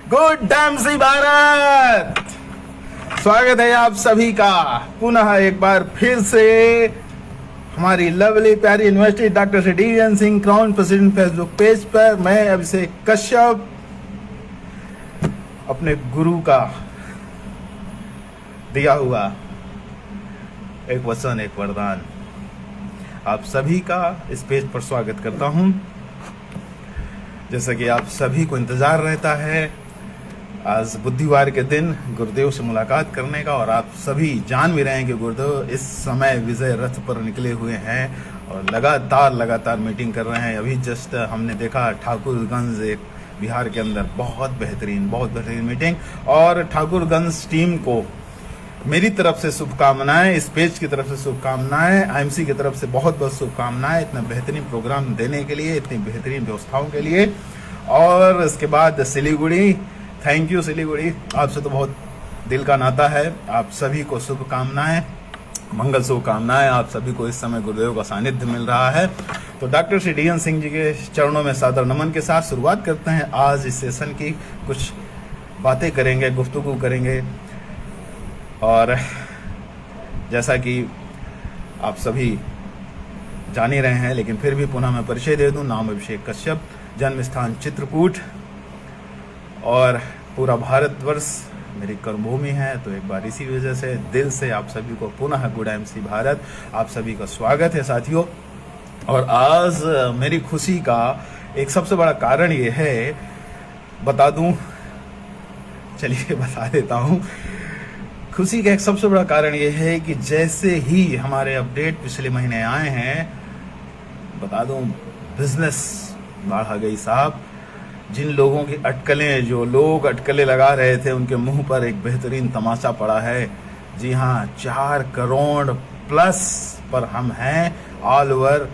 Good dam सी भारत। स्वागत है आप सभी का पुनः एक बार फिर से हमारी लवली प्यारी university doctor Shri DN. Singh crown president Facebook page पर। मैं अभिषेक कश्यप अपने गुरु का दिया हुआ एक वचन, एक वरदान आप सभी का इस पेज पर स्वागत करता हूं। जैसा कि आप सभी को इंतजार रहता है आज बुधवार के दिन गुरुदेव से मुलाकात करने का, और आप सभी जान भी रहे हैं कि गुरुदेव इस समय विजय रथ पर निकले हुए हैं और लगातार मीटिंग कर रहे हैं। अभी जस्ट हमने देखा ठाकुरगंज एक बिहार के अंदर बहुत बेहतरीन मीटिंग, और ठाकुरगंज टीम को मेरी तरफ से शुभकामनाएं, इस पेज की तरफ से शुभकामनाएं, आईएमसी की तरफ से बहुत बहुत शुभकामनाएं इतना बेहतरीन प्रोग्राम देने के लिए, इतनी बेहतरीन व्यवस्थाओं के लिए। और इसके बाद सिलीगुड़ी, थैंक यू सिलीगुड़ी, आपसे तो बहुत दिल का नाता है। आप सभी को शुभकामनाएं, मंगल शुभकामनाएं। आप सभी को इस समय गुरुदेव का सानिध्य मिल रहा है। तो डॉक्टर श्री डी.एन. सिंह जी के चरणों में सादर नमन के साथ शुरुआत करते हैं आज इस सेशन की। कुछ बातें करेंगे, गुफ्तगू करेंगे, और जैसा कि आप सभी जान ही रहे हैं, लेकिन फिर भी पुनः मैं परिचय दे दूं। नाम अभिषेक कश्यप, जन्म स्थान चित्रकूट, और पूरा भारतवर्ष मेरी कर्मभूमि है। तो एक बार इसी वजह से दिल से आप सभी को पुनः गुड एमसी भारत, आप सभी का स्वागत है साथियों। और आज मेरी खुशी का एक सबसे बड़ा कारण ये है, बता दूं, चलिए बता देता हूं। खुशी का एक सबसे बड़ा कारण ये है कि जैसे ही हमारे अपडेट पिछले महीने आए हैं, बता दूं, बिजनेस बढ़ गई साहब। जिन लोगों की अटकलें, जो लोग अटकलें लगा रहे थे, उनके मुंह पर एक बेहतरीन तमाचा पड़ा है। जी हाँ, 4 करोड़ प्लस पर हम हैं। ऑल ओवर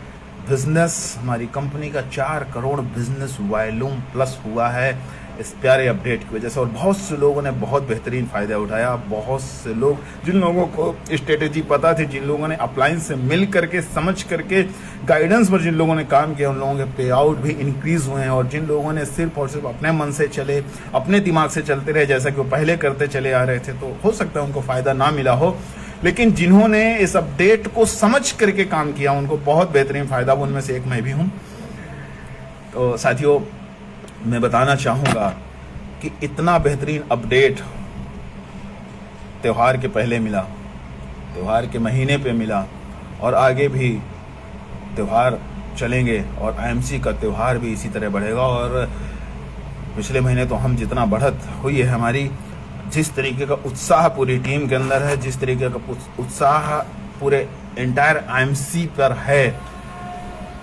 बिजनेस, हमारी कंपनी का 4 करोड़ बिजनेस वॉल्यूम प्लस हुआ है इस प्यारे अपडेट की वजह से। और बहुत से लोगों ने बहुत बेहतरीन फ़ायदा उठाया। बहुत से लोग, जिन लोगों को स्ट्रेटेजी पता थी, जिन लोगों ने अप्लायंस से मिल करके, समझ करके, गाइडेंस पर जिन लोगों ने काम किया, उन लोगों के पे आउट भी इंक्रीज हुए हैं। और जिन लोगों ने सिर्फ और सिर्फ अपने मन से चले, अपने दिमाग से चलते रहे, जैसा कि वो पहले करते चले आ रहे थे, तो हो सकता है उनको फ़ायदा ना मिला हो। लेकिन जिन्होंने इस अपडेट को समझ करके काम किया, उनको बहुत बेहतरीन फ़ायदा, उनमें से एक मैं भी हूँ। तो साथियों, मैं बताना चाहूँगा कि इतना बेहतरीन अपडेट त्यौहार के पहले मिला, त्यौहार के महीने पे मिला, और आगे भी त्यौहार चलेंगे और आईएमसी का त्यौहार भी इसी तरह बढ़ेगा। और पिछले महीने तो हम जितना बढ़त हुई है हमारी, जिस तरीके का उत्साह पूरी टीम के अंदर है, जिस तरीके का उत्साह पूरे एंटायर आईएमसी पर है,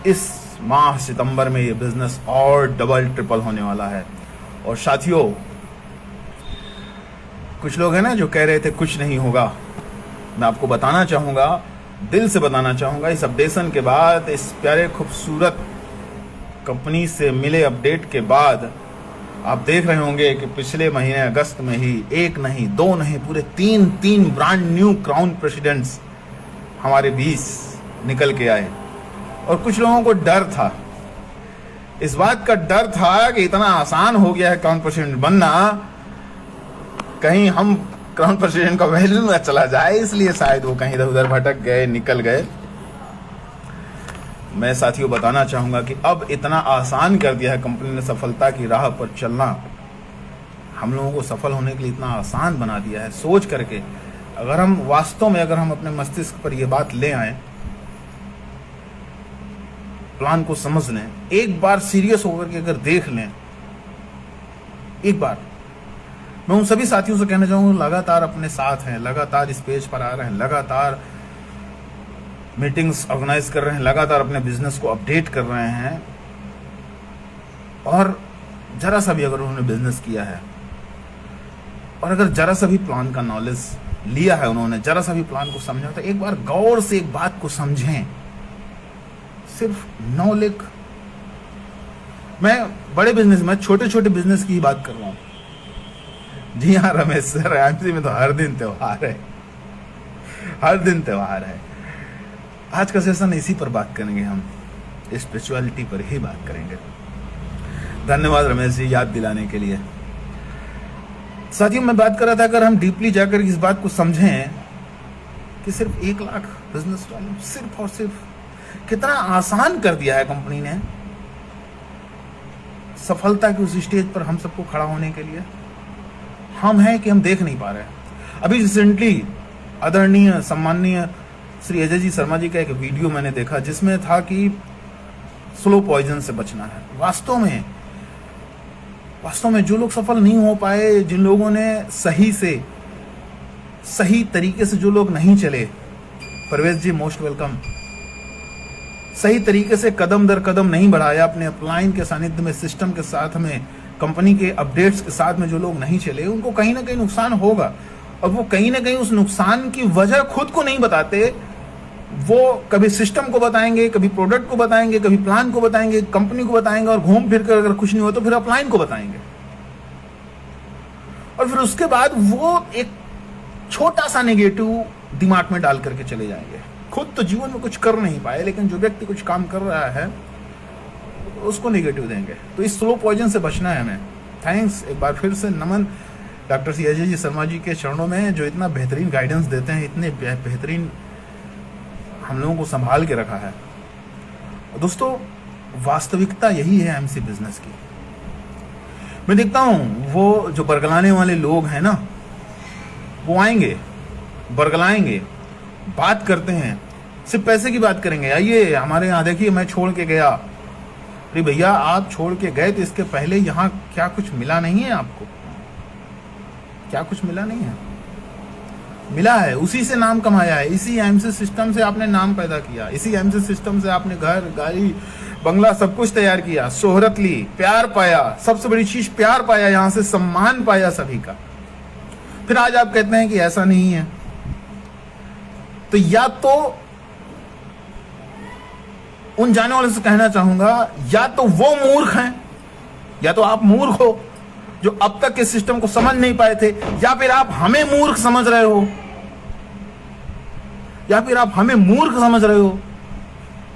इस माह सितंबर में ये बिजनेस और डबल ट्रिपल होने वाला है। और साथियों, कुछ लोग हैं ना जो कह रहे थे कुछ नहीं होगा, मैं आपको बताना चाहूँगा, दिल से बताना चाहूँगा, इस अपडेशन के बाद, इस प्यारे खूबसूरत कंपनी से मिले अपडेट के बाद, आप देख रहे होंगे कि पिछले महीने अगस्त में ही 1 नहीं 2 नहीं पूरे 3 ब्रांड न्यू क्राउन प्रेसिडेंट्स हमारे 20 निकल के आए। और कुछ लोगों को डर था, इस बात का डर था कि इतना आसान हो गया है क्राउन प्रेसिडेंट बनना, कहीं हम क्राउन प्रेसिडेंट का वैल्यू ना चला जाए, इसलिए शायद वो कहीं इधर उधर भटक गए, निकल गए। मैं साथियों बताना चाहूँगा कि अब इतना आसान कर दिया है कंपनी ने सफलता की राह पर चलना। हम लोगों को सफल होने के लिए इतना आसान बना दिया है, सोच करके। अगर हम वास्तव में, अगर हम अपने मस्तिष्क पर यह बात ले आए, प्लान को समझ लें, एक बार सीरियस होकर के अगर देख लें, एक बार, मैं उन सभी साथियों से कहना चाहूँगा, लगातार अपने साथ हैं, लगातार इस पेज पर आ रहे हैं, लगातार मीटिंग्स ऑर्गेनाइज कर रहे हैं, लगातार अपने बिजनेस को अपडेट कर रहे हैं, और जरा सा भी अगर उन्होंने बिजनेस किया है, और अगर जरा सा भी प्लान का नॉलेज लिया है उन्होंने, जरा सा भी प्लान को समझा, तो एक बार गौर से एक बात को समझें। सिर्फ 9 लाख, मैं बड़े बिजनेस में, छोटे बिजनेस की ही बात कर रहा हूं। जी हाँ रमेश सर, आईएमसी में तो हर दिन त्योहार है, हर दिन त्योहार है। आज का सेशन इसी पर बात करेंगे, हम स्पिरिचुअलिटी पर ही बात करेंगे। धन्यवाद रमेश जी याद दिलाने के लिए। साथियों, मैं बात कर रहा था, अगर हम डीपली जाकर इस बात को समझें कि सिर्फ 1 लाख बिजनेस वॉल्यूम, सिर्फ और सिर्फ कितना आसान कर दिया है कंपनी ने सफलता की उस स्टेज पर हम सबको खड़ा होने के लिए। हम हैं कि हम देख नहीं पा रहे हैं। अभी रिसेंटली आदरणीय सम्माननीय श्री अजय जी शर्मा जी का एक वीडियो मैंने देखा जिसमें था कि स्लो पॉइजन से बचना है। वास्तव में जो लोग सफल नहीं हो पाए, जिन लोगों ने सही तरीके से जो लोग नहीं चले, परवेज जी मोस्ट वेलकम, सही तरीके से कदम दर कदम नहीं बढ़ाया अपने अपलाइन के सानिध्य में, सिस्टम के साथ में, कंपनी के अपडेट्स के साथ में जो लोग नहीं चले, उनको कहीं ना कहीं नुकसान होगा। और वो कहीं ना कहीं उस नुकसान की वजह खुद को नहीं बताते, वो कभी सिस्टम को बताएंगे, कभी प्रोडक्ट को बताएंगे, कभी प्लान को बताएंगे, कंपनी को बताएंगे, और घूम फिर कर अगर कुछ नहीं हो तो फिर अपलाइन को बताएंगे। और फिर उसके बाद वो एक छोटा सा नेगेटिव दिमाग में डाल करके चले जाएंगे। खुद तो जीवन में कुछ कर नहीं पाए, लेकिन जो व्यक्ति कुछ काम कर रहा है उसको नेगेटिव देंगे। तो इस स्लो पॉइजन से बचना है हमें। थैंक्स, एक बार फिर से नमन डॉक्टर सी अजय जी शर्मा जी के चरणों में, जो इतना बेहतरीन गाइडेंस देते हैं, इतने बेहतरीन हम लोगों को संभाल के रखा है। दोस्तों, वास्तविकता यही है एमसी बिजनेस की। मैं देखता हूं वो जो बरगलाने वाले लोग हैं ना, वो आएंगे, बरगलाएंगे, बात करते हैं, सिर्फ पैसे की बात करेंगे। आइए हमारे यहाँ देखिए, मैं छोड़ के गया। अरे भैया, आप छोड़ के गए तो इसके पहले यहाँ क्या कुछ मिला नहीं है आपको? क्या कुछ मिला नहीं है? मिला है, उसी से नाम कमाया है, इसी एमसी सिस्टम से आपने नाम पैदा किया, इसी एमसी सिस्टम से आपने घर, गाड़ी, बंगला सब कुछ तैयार किया, शोहरत ली, प्यार पाया, सबसे बड़ी चीज प्यार पाया, यहां से सम्मान पाया सभी का। फिर आज आप कहते हैं कि ऐसा नहीं है। तो या तो उन जाने वालों से कहना चाहूंगा, या तो वो मूर्ख हैं, या तो आप मूर्ख हो जो अब तक के सिस्टम को समझ नहीं पाए थे, या फिर आप हमें मूर्ख समझ रहे हो, या फिर आप हमें मूर्ख समझ रहे हो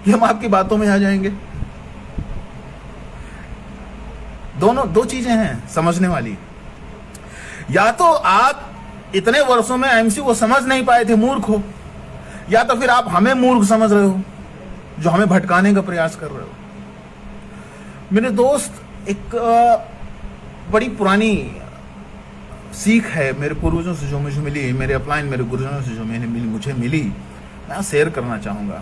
कि हम आपकी बातों में आ जाएंगे। दो चीजें हैं समझने वाली। या तो आप इतने वर्षों में एमसी को समझ नहीं पाए थे, मूर्ख हो, या तो फिर आप हमें मूर्ख समझ रहे हो जो हमें भटकाने का प्रयास कर रहे हो। मेरे दोस्त, एक बड़ी पुरानी सीख है मेरे पूर्वजों से जो मुझे मिली, मेरे अपलाइन, मेरे गुरुजनों से जो मुझे मिली, मैं शेयर करना चाहूंगा।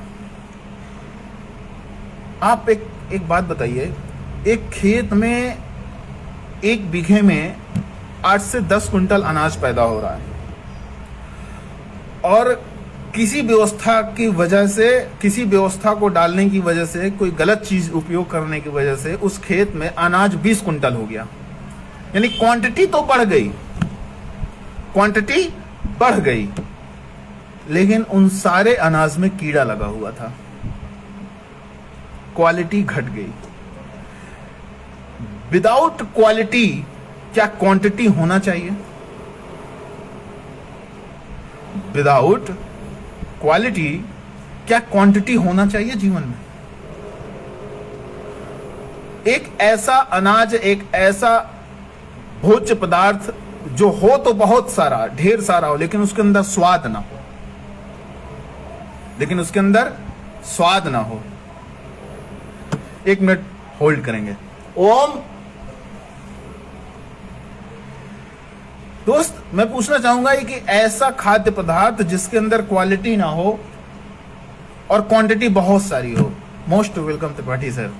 आप एक बात बताइए, एक खेत में 1 बीघे में 8 से 10 कुंटल अनाज पैदा हो रहा है, और किसी व्यवस्था की वजह से, किसी व्यवस्था को डालने की वजह से, कोई गलत चीज उपयोग करने की वजह से उस खेत में अनाज 20 कुंटल हो गया। यानी क्वांटिटी तो बढ़ गई, क्वांटिटी बढ़ गई, लेकिन उन सारे अनाज में कीड़ा लगा हुआ था, क्वालिटी घट गई। विदाउट क्वालिटी क्या क्वांटिटी होना चाहिए? विदाउट क्वालिटी क्या क्वांटिटी होना चाहिए जीवन में? एक ऐसा अनाज, एक ऐसा भोज्य पदार्थ जो हो तो बहुत सारा, ढेर सारा हो, लेकिन उसके अंदर स्वाद ना हो, लेकिन उसके अंदर स्वाद ना हो। 1 मिनट होल्ड करेंगे। ओम दोस्त, मैं पूछना चाहूंगा कि ऐसा खाद्य पदार्थ जिसके अंदर क्वालिटी ना हो और क्वांटिटी बहुत सारी हो। Most welcome Tripathi sir.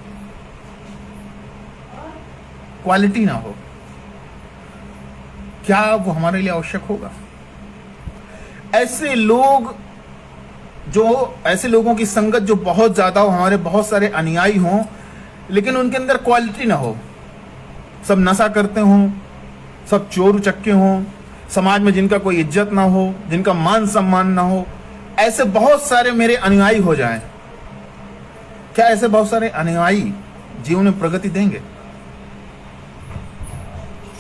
Quality ना हो, क्या वो हमारे लिए आवश्यक होगा? ऐसे लोगों की संगत जो बहुत ज्यादा हो, हमारे बहुत सारे अनुयायी हों, लेकिन उनके अंदर क्वालिटी ना हो, सब नशा करते हों, सब चोर उचक्के हों, समाज में जिनका कोई इज्जत ना हो, जिनका मान सम्मान ना हो, ऐसे बहुत सारे मेरे अनुयायी हो जाएं। क्या ऐसे बहुत सारे अनुयायी जीवन में प्रगति देंगे?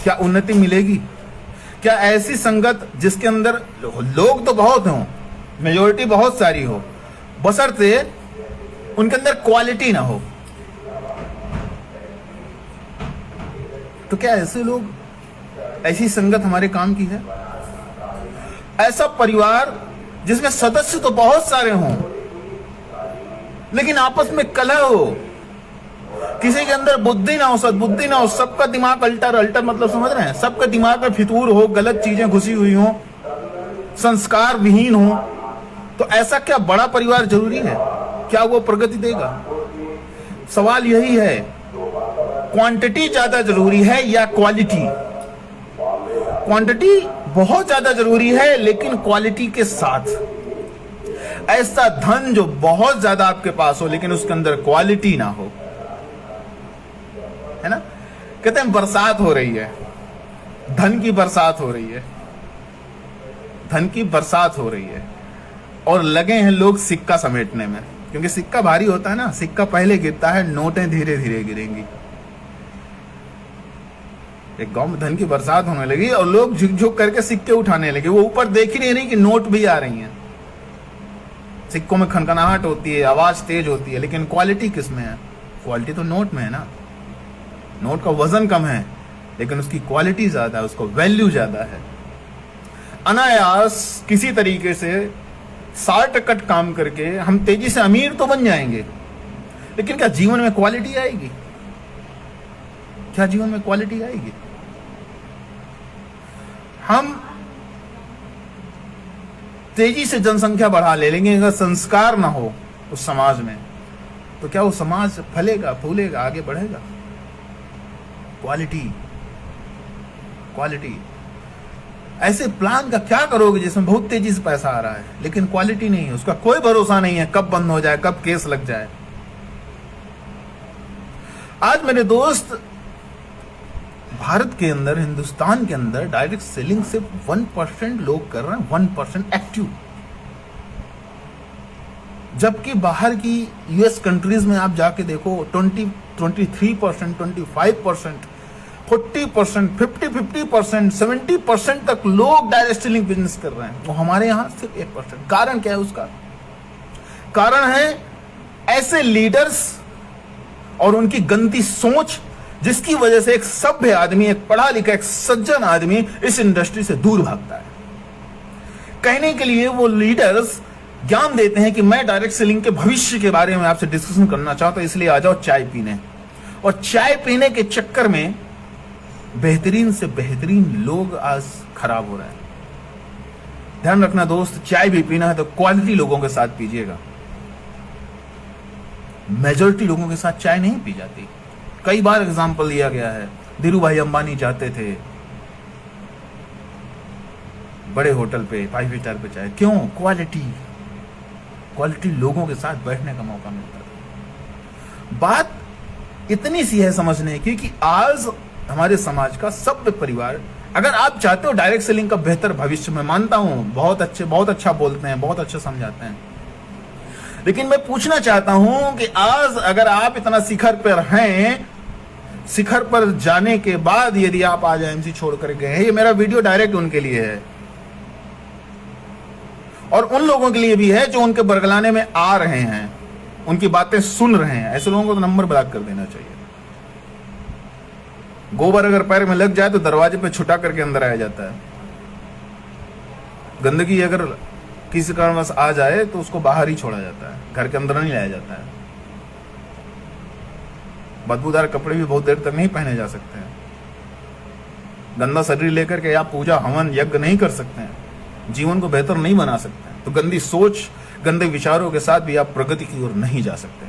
क्या उन्नति मिलेगी? क्या ऐसी संगत जिसके अंदर लोग तो बहुत हों, मेजोरिटी बहुत सारी हो, बशर्ते उनके अंदर क्वालिटी ना हो, तो क्या ऐसे लोग ऐसी संगत हमारे काम की है? ऐसा परिवार जिसमें सदस्य तो बहुत सारे हों लेकिन आपस में कलह हो, किसी के अंदर बुद्धि ना हो, सद्बुद्धि ना हो, सबका दिमाग अल्टर मतलब समझ रहे हैं, सबका दिमाग में फितूर हो, गलत चीजें घुसी हुई हो, संस्कार विहीन हो, तो ऐसा क्या बड़ा परिवार जरूरी है? क्या वो प्रगति देगा? सवाल यही है, क्वांटिटी ज्यादा जरूरी है या क्वालिटी? क्वांटिटी बहुत ज्यादा जरूरी है लेकिन क्वालिटी के साथ। ऐसा धन जो बहुत ज्यादा आपके पास हो लेकिन उसके अंदर क्वालिटी ना हो, है ना? कहते हैं बरसात हो रही है, धन की बरसात हो रही है, धन की बरसात हो रही है और लगे हैं लोग सिक्का समेटने में, क्योंकि सिक्का भारी होता है ना, सिक्का पहले गिरता है, नोटें धीरे धीरे गिरेंगी। एक गांव में धन की बरसात होने लगी और लोग झुक झुक करके सिक्के उठाने लगे। वो ऊपर देख ही नहीं रही कि नोट भी आ रही हैं, सिक्कों में खनखनाहट होती है, आवाज तेज होती है, लेकिन क्वालिटी किस में है? क्वालिटी तो नोट में है ना। नोट का वजन कम है लेकिन उसकी क्वालिटी ज्यादा है, उसको वैल्यू ज्यादा है। अनायास किसी तरीके से शॉर्टकट काम करके हम तेजी से अमीर तो बन जाएंगे, लेकिन क्या जीवन में क्वालिटी आएगी? क्या जीवन में क्वालिटी आएगी? हम तेजी से जनसंख्या बढ़ा ले लेंगे, अगर संस्कार ना हो उस समाज में तो क्या वो समाज फलेगा, फूलेगा, आगे बढ़ेगा? Quality, quality. ऐसे प्लान का क्या करोगे जिसमें बहुत तेजी से पैसा आ रहा है लेकिन क्वालिटी नहीं है, उसका कोई भरोसा नहीं है, कब बंद हो जाए, कब केस लग जाए। आज मेरे दोस्त, भारत के अंदर, हिंदुस्तान के अंदर डायरेक्ट सेलिंग सिर्फ 1% लोग कर रहे हैं, 1% एक्टिव, जबकि बाहर की यूएस कंट्रीज में आप जाके देखो 23%, 25%, 40%, 50%, 70% तक लोग डायरेक्ट सेलिंग बिजनेस कर रहे हैं। वो हमारे यहां सिर्फ 1%। कारण क्या है उसका? कारण है ऐसे लीडर्स और उनकी गंदी सोच, जिसकी वजह से एक सभ्य आदमी, एक पढ़ा लिखा, एक सज्जन आदमी इस इंडस्ट्री से दूर भागता है। कहने के लिए वो लीडर्स ज्ञान देते हैं कि मैं डायरेक्ट सेलिंग के भविष्य के बारे में आपसे डिस्कशन करना चाहता हूं, इसलिए आ जाओ चाय पीने। और चाय पीने के चक्कर में बेहतरीन से बेहतरीन लोग आज खराब हो रहे हैं। ध्यान रखना दोस्त, चाय भी पीना है तो क्वालिटी लोगों के साथ पीजिएगा। मेजॉरिटी लोगों के साथ चाय नहीं पी जाती। कई बार एग्जाम्पल दिया गया है, धीरू भाई अंबानी जाते थे बड़े होटल पे, 5 स्टार पे चाय, क्यों? क्वालिटी, क्वालिटी लोगों के साथ बैठने का मौका मिलता था। बात इतनी सी है समझने की कि आज हमारे समाज का सभ्य परिवार, अगर आप चाहते हो डायरेक्ट सेलिंग का बेहतर भविष्य, मैं मानता हूं बहुत अच्छा बोलते हैं, बहुत अच्छा समझाते हैं, लेकिन मैं पूछना चाहता हूं कि आज अगर आप इतना शिखर पर हैं, शिखर पर जाने के बाद यदि आप आज एमसी छोड़ कर गए हैं, ये मेरा वीडियो डायरेक्ट उनके लिए है और उन लोगों के लिए भी है जो उनके बरगलाने में आ रहे हैं, उनकी बातें सुन रहे हैं। ऐसे लोगों को तो नंबर ब्लॉक कर देना चाहिए। गोबर अगर पैर में लग जाए तो दरवाजे पे छुटा करके अंदर आया जाता है। गंदगी अगर किसी कारणवश आ जाए तो उसको बाहर ही छोड़ा जाता है, घर के अंदर नहीं लाया जाता है। बदबूदार कपड़े भी बहुत देर तक नहीं पहने जा सकते हैं। गंदा शरीर लेकर के आप पूजा, हवन, यज्ञ नहीं कर सकते हैं, जीवन को बेहतर नहीं बना सकते हैं। तो गंदी सोच, गंदे विचारों के साथ भी आप प्रगति की ओर नहीं जा सकते।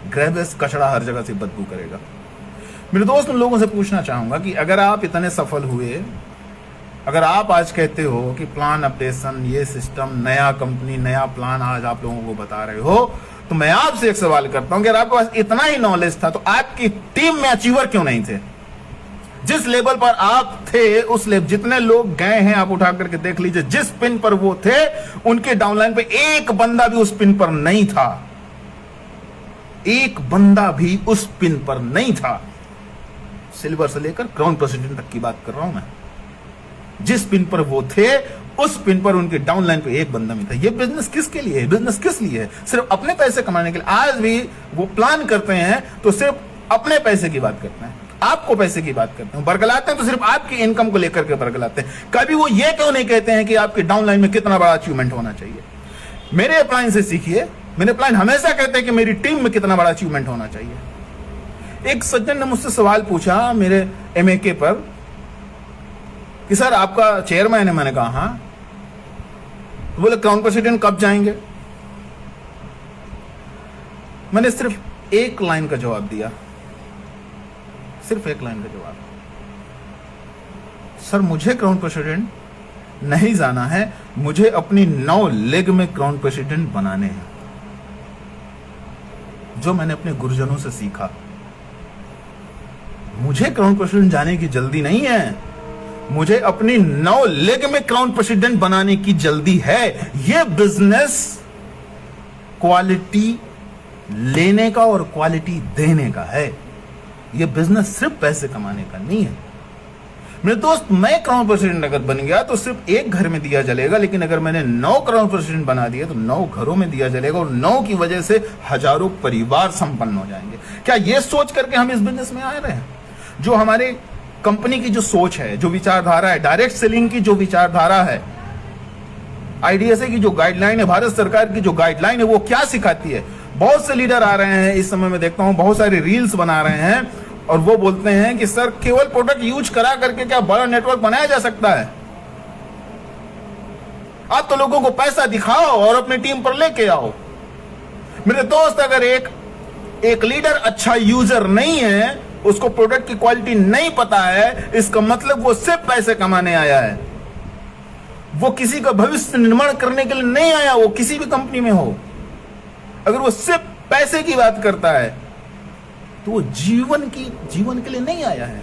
ग्रेबेस कचड़ा हर जगह से बदबू करेगा। मेरे दोस्त, उन लोगों से पूछना चाहूंगा कि अगर आप इतने सफल हुए, अगर आप आज कहते हो कि प्लान अपडेशन, ये सिस्टम, नया कंपनी, नया प्लान आज आप लोगों को बता रहे हो, तो मैं आपसे एक सवाल करता हूं कि अगर आपके पास इतना ही नॉलेज था तो आपकी टीम में अचीवर क्यों नहीं थे? जिस लेवल पर आप थे उस लेवल, जितने लोग गए हैं आप उठा करके देख लीजिए, जिस पिन पर वो थे उनके डाउनलाइन पे एक बंदा भी उस पिन पर नहीं था, एक बंदा भी उस पिन पर नहीं था। सिल्वर से लेकर क्राउन प्रेसिडेंट तक की बात कर रहा हूं मैं। जिस पिन पर वो थे उस पिन पर उनके डाउनलाइन पे एक बंदा भी था। ये बिजनेस किसके लिए है? बिजनेस किस लिए है? सिर्फ अपने पैसे कमाने के लिए। आज भी वो प्लान करते हैं तो सिर्फ अपने पैसे की बात करते हैं, आपको पैसे की बात करते हैं। बरगलाते हैं तो सिर्फ आपकी इनकम को लेकर के बरगलाते हैं। कभी वो ये क्यों नहीं कहते हैं कि आपके डाउनलाइन में कितना बड़ा अचीवमेंट होना चाहिए। मेरे अपलाइन से सीखिए, मेरे अपलाइन हमेशा कहते हैं कि मेरी टीम में कितना बड़ा अचीवमेंट होना चाहिए। एक सज्जन ने मुझसे सवाल पूछा मेरे MAK पर कि सर आपका चेयरमैन है। मैंने कहा हाँ। तो बोले क्राउन प्रेसिडेंट कब जाएंगे। मैंने सिर्फ एक लाइन का जवाब दिया, सिर्फ एक लाइन का जवाब, सर मुझे क्राउन प्रेसिडेंट नहीं जाना है, मुझे अपनी 9 लेग में क्राउन प्रेसिडेंट बनाने हैं। जो मैंने अपने गुरुजनों से सीखा, मुझे क्राउन प्रेसिडेंट जाने की जल्दी नहीं है, मुझे अपनी 9 लेग में क्राउन प्रेसिडेंट बनाने की जल्दी है। यह बिजनेस क्वालिटी लेने का और क्वालिटी देने का है। यह बिजनेस सिर्फ पैसे कमाने का नहीं है। मेरे दोस्त, मैं क्राउन प्रेसिडेंट अगर बन गया तो सिर्फ एक घर में दिया जलेगा, लेकिन अगर मैंने 9 क्राउन प्रेसिडेंट बना दिए तो 9 घरों में दिया जलेगा और 9 की वजह से हजारों परिवार संपन्न हो जाएंगे। क्या यह सोच करके हम इस बिजनेस में आ रहे हैं? जो हमारे कंपनी की जो सोच है, जो विचारधारा है, डायरेक्ट सेलिंग की जो विचारधारा है, IDSA की जो गाइडलाइन है, भारत सरकार की जो गाइडलाइन है, वो क्या सिखाती है? बहुत से लीडर आ रहे हैं इस समय में देखता हूं, बहुत सारे रील्स बना रहे हैं और वो बोलते हैं कि सर केवल प्रोडक्ट यूज करा करके क्या बड़ा नेटवर्क बनाया जा सकता है? आप तो लोगों को पैसा दिखाओ और अपनी टीम पर लेके आओ। मेरे दोस्त, अगर एक लीडर अच्छा यूजर नहीं है, उसको प्रोडक्ट की क्वालिटी नहीं पता है, इसका मतलब वो सिर्फ पैसे कमाने आया है। वो किसी का भविष्य निर्माण करने के लिए नहीं आया, वो किसी भी कंपनी में हो। अगर वो सिर्फ पैसे की बात करता है तो वो जीवन के लिए नहीं आया है।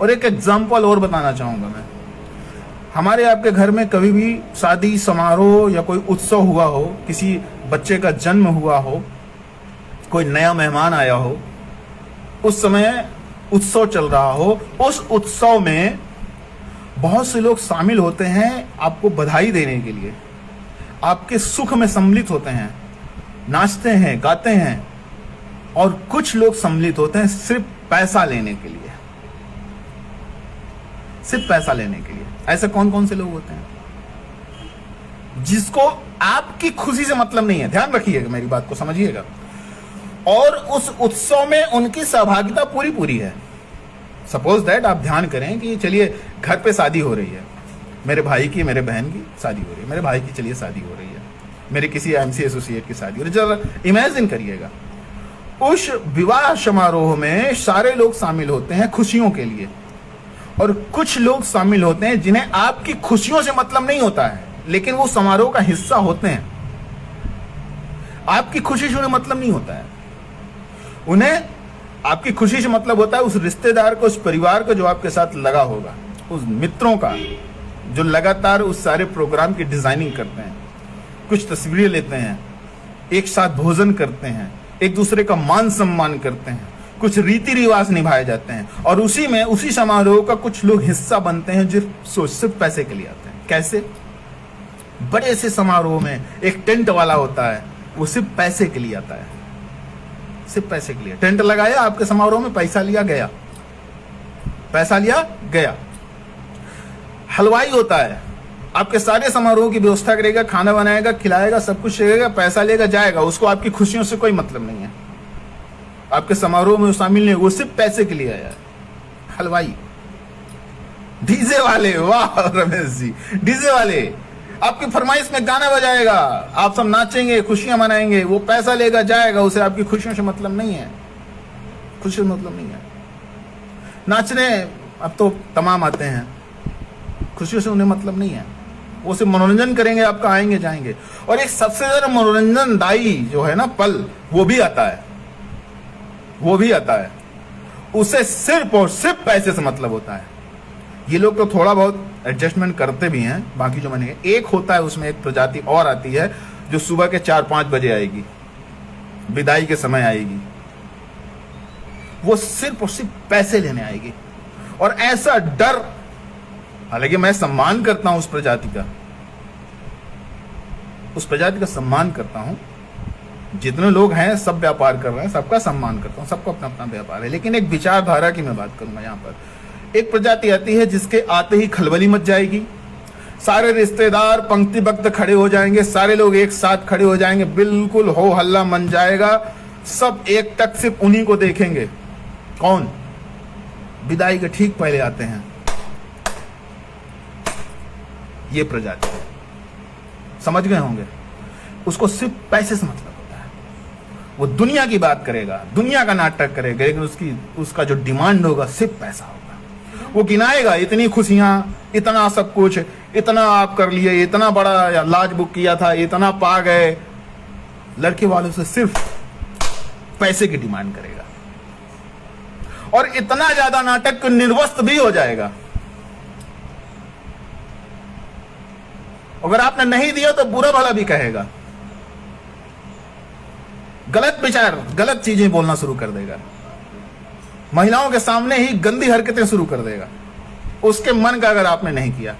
और एक एग्जांपल और बताना चाहूंगा मैं। हमारे आपके घर में कभी भी शादी समारोह या कोई उत्सव हुआ हो, किसी बच्चे का जन्म हुआ हो, कोई नया मेहमान आया हो, उस समय उत्सव चल रहा हो, उस उत्सव में बहुत से लोग शामिल होते हैं आपको बधाई देने के लिए, आपके सुख में सम्मिलित होते हैं, नाचते हैं, गाते हैं। और कुछ लोग सम्मिलित होते हैं सिर्फ पैसा लेने के लिए, सिर्फ पैसा लेने के लिए। ऐसे कौन कौन से लोग होते हैं? जिसको आपकी खुशी से मतलब नहीं है, ध्यान रखिएगा, मेरी बात को समझिएगा। और उस उत्सव में उनकी सहभागिता पूरी है। सपोज दैट आप ध्यान करें कि चलिए घर पे शादी हो रही है, मेरे भाई की, मेरे बहन की शादी हो रही है, मेरे भाई की चलिए शादी हो रही है, मेरे किसी MC एसोसिएट की शादी हो रही है। जरा इमेजिन करिएगा, उस विवाह समारोह में सारे लोग शामिल होते हैं खुशियों के लिए, और कुछ लोग शामिल होते हैं जिन्हें आपकी खुशियों से मतलब नहीं होता है, लेकिन वो समारोह का हिस्सा होते हैं। आपकी खुशी से उन्हें मतलब नहीं होता है, उन्हें आपकी खुशी से मतलब होता है उस रिश्तेदार को, उस परिवार को जो आपके साथ लगा होगा, उस मित्रों का जो लगातार उस सारे प्रोग्राम की डिजाइनिंग करते हैं, कुछ तस्वीरें लेते हैं, एक साथ भोजन करते हैं, एक दूसरे का मान सम्मान करते हैं, कुछ रीति रिवाज निभाए जाते हैं, और उसी समारोह का कुछ लोग हिस्सा बनते हैं जो सिर्फ पैसे के लिए आते हैं। कैसे? बड़े से समारोह में एक टेंट वाला होता है, वो सिर्फ पैसे के लिए आता है, सिर्फ पैसे के लिए। टेंट लगाया आपके समारोह में, पैसा लिया गया, पैसा लिया गया। हलवाई होता है, आपके सारे समारोह की व्यवस्था करेगा, खाना बनाएगा, खिलाएगा, सब कुछ करेगा, पैसा लेगा, जाएगा। उसको आपकी खुशियों से कोई मतलब नहीं है, आपके समारोह में शामिल नहीं, वो सिर्फ पैसे के लिए आया है। हलवाई। डीजे वाले, वाह रमेश जी, डीजे वाले आपकी फरमाइश में गाना बजाएगा, आप सब नाचेंगे, खुशियां मनाएंगे, वो पैसा लेगा, जाएगा, उसे आपकी खुशियों से मतलब नहीं है, खुशी से मतलब नहीं है। नाचने अब तो तमाम आते हैं, खुशियों से उन्हें मतलब नहीं है, वो सिर्फ मनोरंजन करेंगे, आपका आएंगे जाएंगे। और एक सबसे ज्यादा मनोरंजन दायी जो है ना पल, वो भी आता है, वो भी आता है, उसे सिर्फ और सिर्फ पैसे से मतलब होता है। ये लोग तो थोड़ा बहुत एडजस्टमेंट करते भी हैं, बाकी जो मैंने एक होता है, उसमें एक प्रजाति और आती है जो सुबह के 4-5 बजे आएगी, विदाई के समय आएगी, वो सिर्फ और सिर्फ पैसे लेने आएगी। और ऐसा डर, हालांकि मैं सम्मान करता हूं उस प्रजाति का सम्मान करता हूं, जितने लोग हैं सब व्यापार कर रहे हैं, सबका सम्मान करता हूँ, सबको अपना अपना व्यापार है, लेकिन एक विचारधारा की मैं बात करूंगा। यहाँ पर एक प्रजाति आती है जिसके आते ही खलबली मच जाएगी, सारे रिश्तेदार पंक्तिबद्ध खड़े हो जाएंगे, सारे लोग एक साथ खड़े हो जाएंगे, बिल्कुल हो हल्ला मन जाएगा, सब एक टक सिर्फ उन्हीं को देखेंगे। कौन? विदाई के ठीक पहले आते हैं ये प्रजाति, समझ गए होंगे। उसको सिर्फ पैसे से मतलब होता है, वो दुनिया की बात करेगा, दुनिया का नाटक करेगा, लेकिन उसका जो डिमांड होगा सिर्फ पैसा होगा। वो गिनाएगा इतनी खुशियां, इतना सब कुछ, इतना आप कर लिए, इतना बड़ा लाज बुक किया था, इतना पा गए। लड़के वालों से सिर्फ पैसे की डिमांड करेगा और इतना ज्यादा नाटक निर्वस्त भी हो जाएगा। अगर आपने नहीं दिया तो बुरा भला भी कहेगा, गलत विचार, गलत चीजें बोलना शुरू कर देगा, महिलाओं के सामने ही गंदी हरकतें शुरू कर देगा उसके मन का, अगर आपने नहीं किया।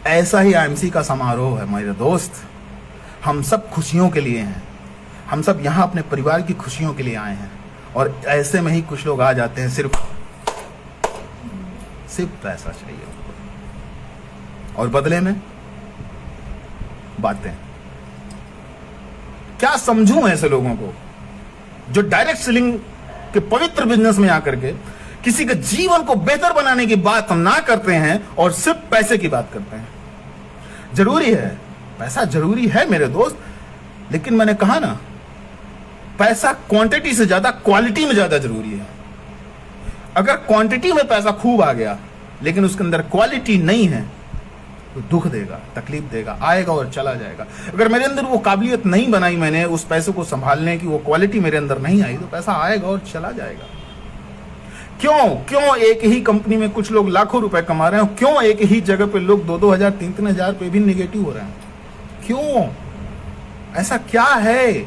ऐसा ही आईएमसी का समारोह है मेरे दोस्त। हम सब खुशियों के लिए हैं, हम सब यहां अपने परिवार की खुशियों के लिए आए हैं, और ऐसे में ही कुछ लोग आ जाते हैं, सिर्फ पैसा चाहिए उनको, और बदले में बातें। क्या समझूं ऐसे लोगों को जो डायरेक्ट सेलिंग के पवित्र बिजनेस में आकर के किसी के जीवन को बेहतर बनाने की बात ना करते हैं और सिर्फ पैसे की बात करते हैं। जरूरी है, पैसा जरूरी है मेरे दोस्त, लेकिन मैंने कहा ना, पैसा क्वांटिटी से ज्यादा क्वालिटी में ज्यादा जरूरी है। अगर क्वांटिटी में पैसा खूब आ गया लेकिन उसके अंदर क्वालिटी नहीं है तो दुख देगा, तकलीफ देगा, आएगा और चला जाएगा। अगर मेरे अंदर वो काबिलियत नहीं बनाई मैंने उस पैसे को संभालने की, वो क्वालिटी मेरे अंदर नहीं आई, तो पैसा आएगा और चला जाएगा। क्यों एक ही कंपनी में कुछ लोग लाखों रुपए कमा रहे हैं, क्यों एक ही जगह पे लोग 2-2 हजार 3-3 हजार पे भी निगेटिव हो रहे हैं? क्यों? ऐसा क्या है?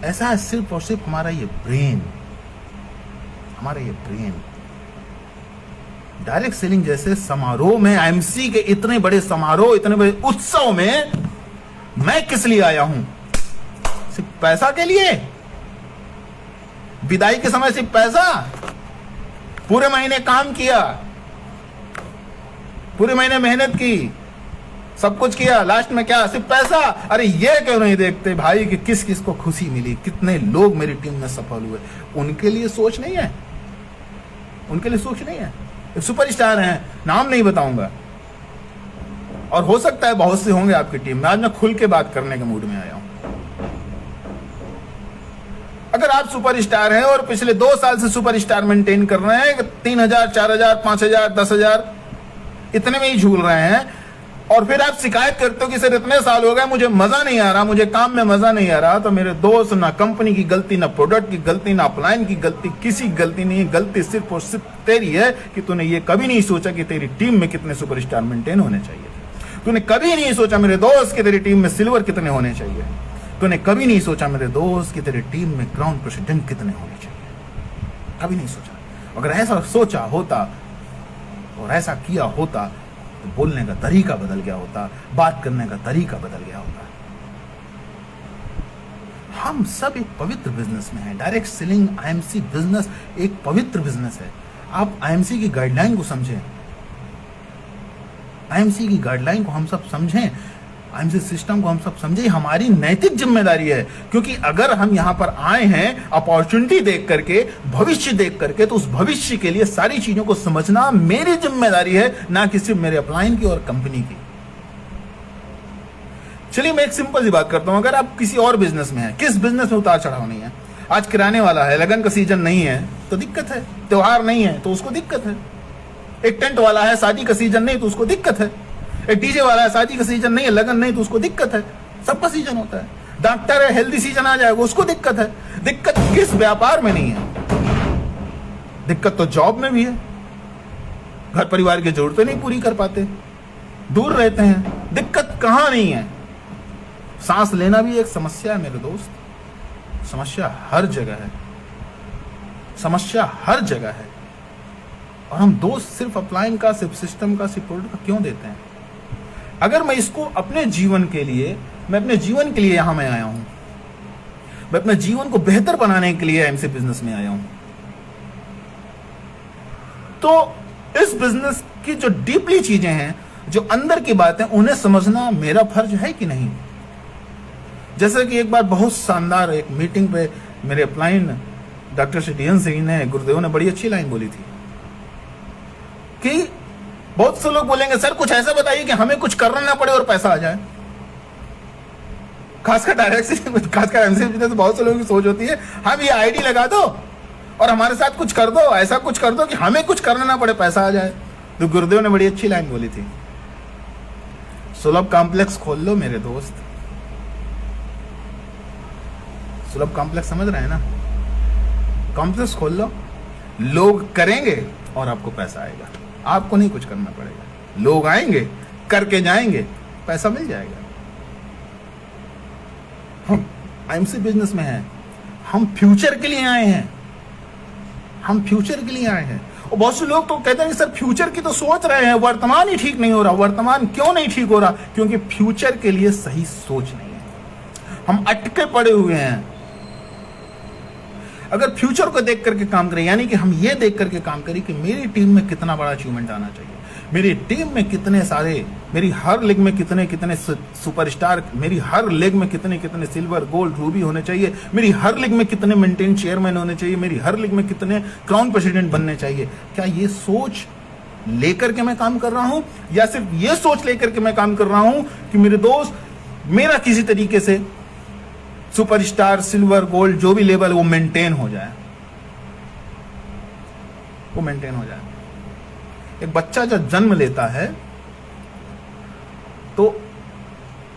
ऐसा है सिर्फ और सिर्फ हमारा ये ब्रेन। डायरेक्ट सेलिंग जैसे समारोह में, आईएमसी के इतने बड़े समारोह, इतने बड़े उत्सव में मैं किस लिए आया हूं? सिर्फ पैसा के लिए? विदाई के समय सिर्फ पैसा? पूरे महीने काम किया, पूरे महीने मेहनत की, सब कुछ किया, लास्ट में क्या? सिर्फ पैसा? अरे ये क्यों नहीं देखते भाई कि किस किस को खुशी मिली, कितने लोग मेरी टीम में सफल हुए? उनके लिए सोच नहीं है, उनके लिए सोच नहीं है। सुपरस्टार हैं, नाम नहीं बताऊंगा, और हो सकता है बहुत से होंगे आपकी टीम में। आज मैं खुल के बात करने के मूड में आया हूं। अगर आप सुपरस्टार हैं और पिछले 2 साल से सुपरस्टार मेंटेन कर रहे हैं, 3,000 4,000 5,000 10,000 इतने में ही झूल रहे हैं, और फिर आप शिकायत करते हो कि सर इतने साल हो गए, मुझे मजा नहीं आ रहा, मुझे काम में मजा नहीं आ रहा, तो मेरे दोस्त, ना कंपनी की गलती, ना प्रोडक्ट की गलती, ना अपलाइन की गलती, किसी गलती नहीं है। गलती सिर्फ और सिर्फ तेरी है कि तूने ये कभी नहीं सोचा कि तेरी टीम में कितने सुपरस्टार मेंटेन होने चाहिए। तूने कभी नहीं सोचा मेरे दोस्त कि तेरी टीम में सिल्वर कितने होने चाहिए। तूने कभी नहीं सोचा मेरे दोस्त कि तेरी टीम में ग्राउंड प्रेसिडेंट कितने होने चाहिए। कभी नहीं सोचा। अगर ऐसा सोचा होता और ऐसा किया होता तो बोलने का तरीका बदल गया होता, बात करने का तरीका बदल गया होता। हम सब एक पवित्र बिजनेस में हैं। डायरेक्ट सेलिंग, आईएमसी बिजनेस एक पवित्र बिजनेस है। आप आईएमसी की गाइडलाइन को समझें, आईएमसी की गाइडलाइन को हम सब समझें, आईएमसी सिस्टम को हम सब समझें। हमारी नैतिक जिम्मेदारी है, क्योंकि अगर हम यहां पर आए हैं अपॉर्चुनिटी देख करके, भविष्य देख करके, तो उस भविष्य के लिए सारी चीजों को समझना मेरी जिम्मेदारी है, ना कि सिर्फ मेरे अपलाइन की और कंपनी की। चलिए मैं एक सिंपल सी बात करता हूं। अगर आप किसी और बिजनेस में हैं, किस बिजनेस में उतार चढ़ाव नहीं है? आज किराने वाला है, लगन का सीजन नहीं है तो दिक्कत है, त्योहार नहीं है तो उसको दिक्कत है। एक टेंट वाला है, शादी का सीजन नहीं तो उसको दिक्कत है। एक डीजे वाला है, शादी का सीजन नहीं है, लगन नहीं तो उसको दिक्कत है। सबका सीजन होता है। डॉक्टर है, हेल्दी सीजन आ जाएगा उसको दिक्कत है। दिक्कत किस व्यापार में नहीं है? दिक्कत तो जॉब में भी है। घर परिवार की जरूरतें नहीं पूरी कर पाते, दूर रहते हैं। दिक्कत कहां नहीं है? सांस लेना भी एक समस्या है मेरे दोस्त। समस्या हर जगह है, समस्या हर जगह है। और हम दोस्त सिर्फ अपलाइन का, सिर्फ सिस्टम का, सिर्फ प्रोडक्ट का क्यों देते हैं? अगर मैं इसको अपने जीवन के लिए, मैं अपने जीवन के लिए यहां मैं आया हूं, मैं अपने जीवन को बेहतर बनाने के लिए एमसी बिजनेस में आया हूं। तो इस बिजनेस की जो डीपली चीजें हैं, जो अंदर की बातें, उन्हें समझना मेरा फर्ज है कि नहीं। जैसे कि एक बार बहुत शानदार एक मीटिंग पे मेरे अपलाइन डॉक्टर डी.एन. सिंह ने, गुरुदेव ने बड़ी अच्छी लाइन बोली थी कि बहुत से लोग बोलेंगे सर कुछ ऐसा बताइए कि हमें कुछ करना ना पड़े और पैसा आ जाए। खासकर डायरेक्ट, खासकर एमसी बिजनेस, बहुत से लोगों की सोच होती है हम ये आईडी लगा दो और हमारे साथ कुछ कर दो, ऐसा कुछ कर दो कि हमें कुछ करना ना पड़े, पैसा आ जाए। तो गुरुदेव ने बड़ी अच्छी लाइन बोली थी, सुलभ कॉम्प्लेक्स खोल लो मेरे दोस्त। सुलभ कॉम्प्लेक्स समझ रहे हैं ना? कॉम्प्लेक्स खोल लो, लोग करेंगे और आपको पैसा आएगा। आपको नहीं कुछ करना पड़ेगा, लोग आएंगे, करके जाएंगे, पैसा मिल जाएगा। हम एमसी बिजनेस में हैं, हम फ्यूचर के लिए आए हैं, हम फ्यूचर के लिए आए हैं। और बहुत से लोग तो कहते हैं कि सर फ्यूचर की तो सोच रहे हैं, वर्तमान ही ठीक नहीं हो रहा। वर्तमान क्यों नहीं ठीक हो रहा? क्योंकि फ्यूचर के लिए सही सोच नहीं है, हम अटके पड़े हुए हैं। अगर फ्यूचर को देख करके काम करें, यानी कि हम ये देख करके काम करें कि मेरी टीम में कितना बड़ा अचीवमेंट आना चाहिए, मेरी टीम में कितने सारे, मेरी हर लीग में कितने कितने सुपरस्टार, मेरी हर लीग में कितने कितने सिल्वर गोल्ड रूबी होने चाहिए, मेरी हर लीग में कितने मेंटेन चेयरमैन होने चाहिए, मेरी हर लीग में कितने क्राउन प्रेसिडेंट बनने चाहिए। क्या ये सोच लेकर के मैं काम कर रहा हूं, या सिर्फ ये सोच लेकर के मैं काम कर रहा हूं कि मेरे दोस्त मेरा किसी तरीके से सुपरस्टार, सिल्वर गोल्ड जो भी लेवल वो मेंटेन हो जाए, वो मेंटेन हो जाए। एक बच्चा जब जन्म लेता है तो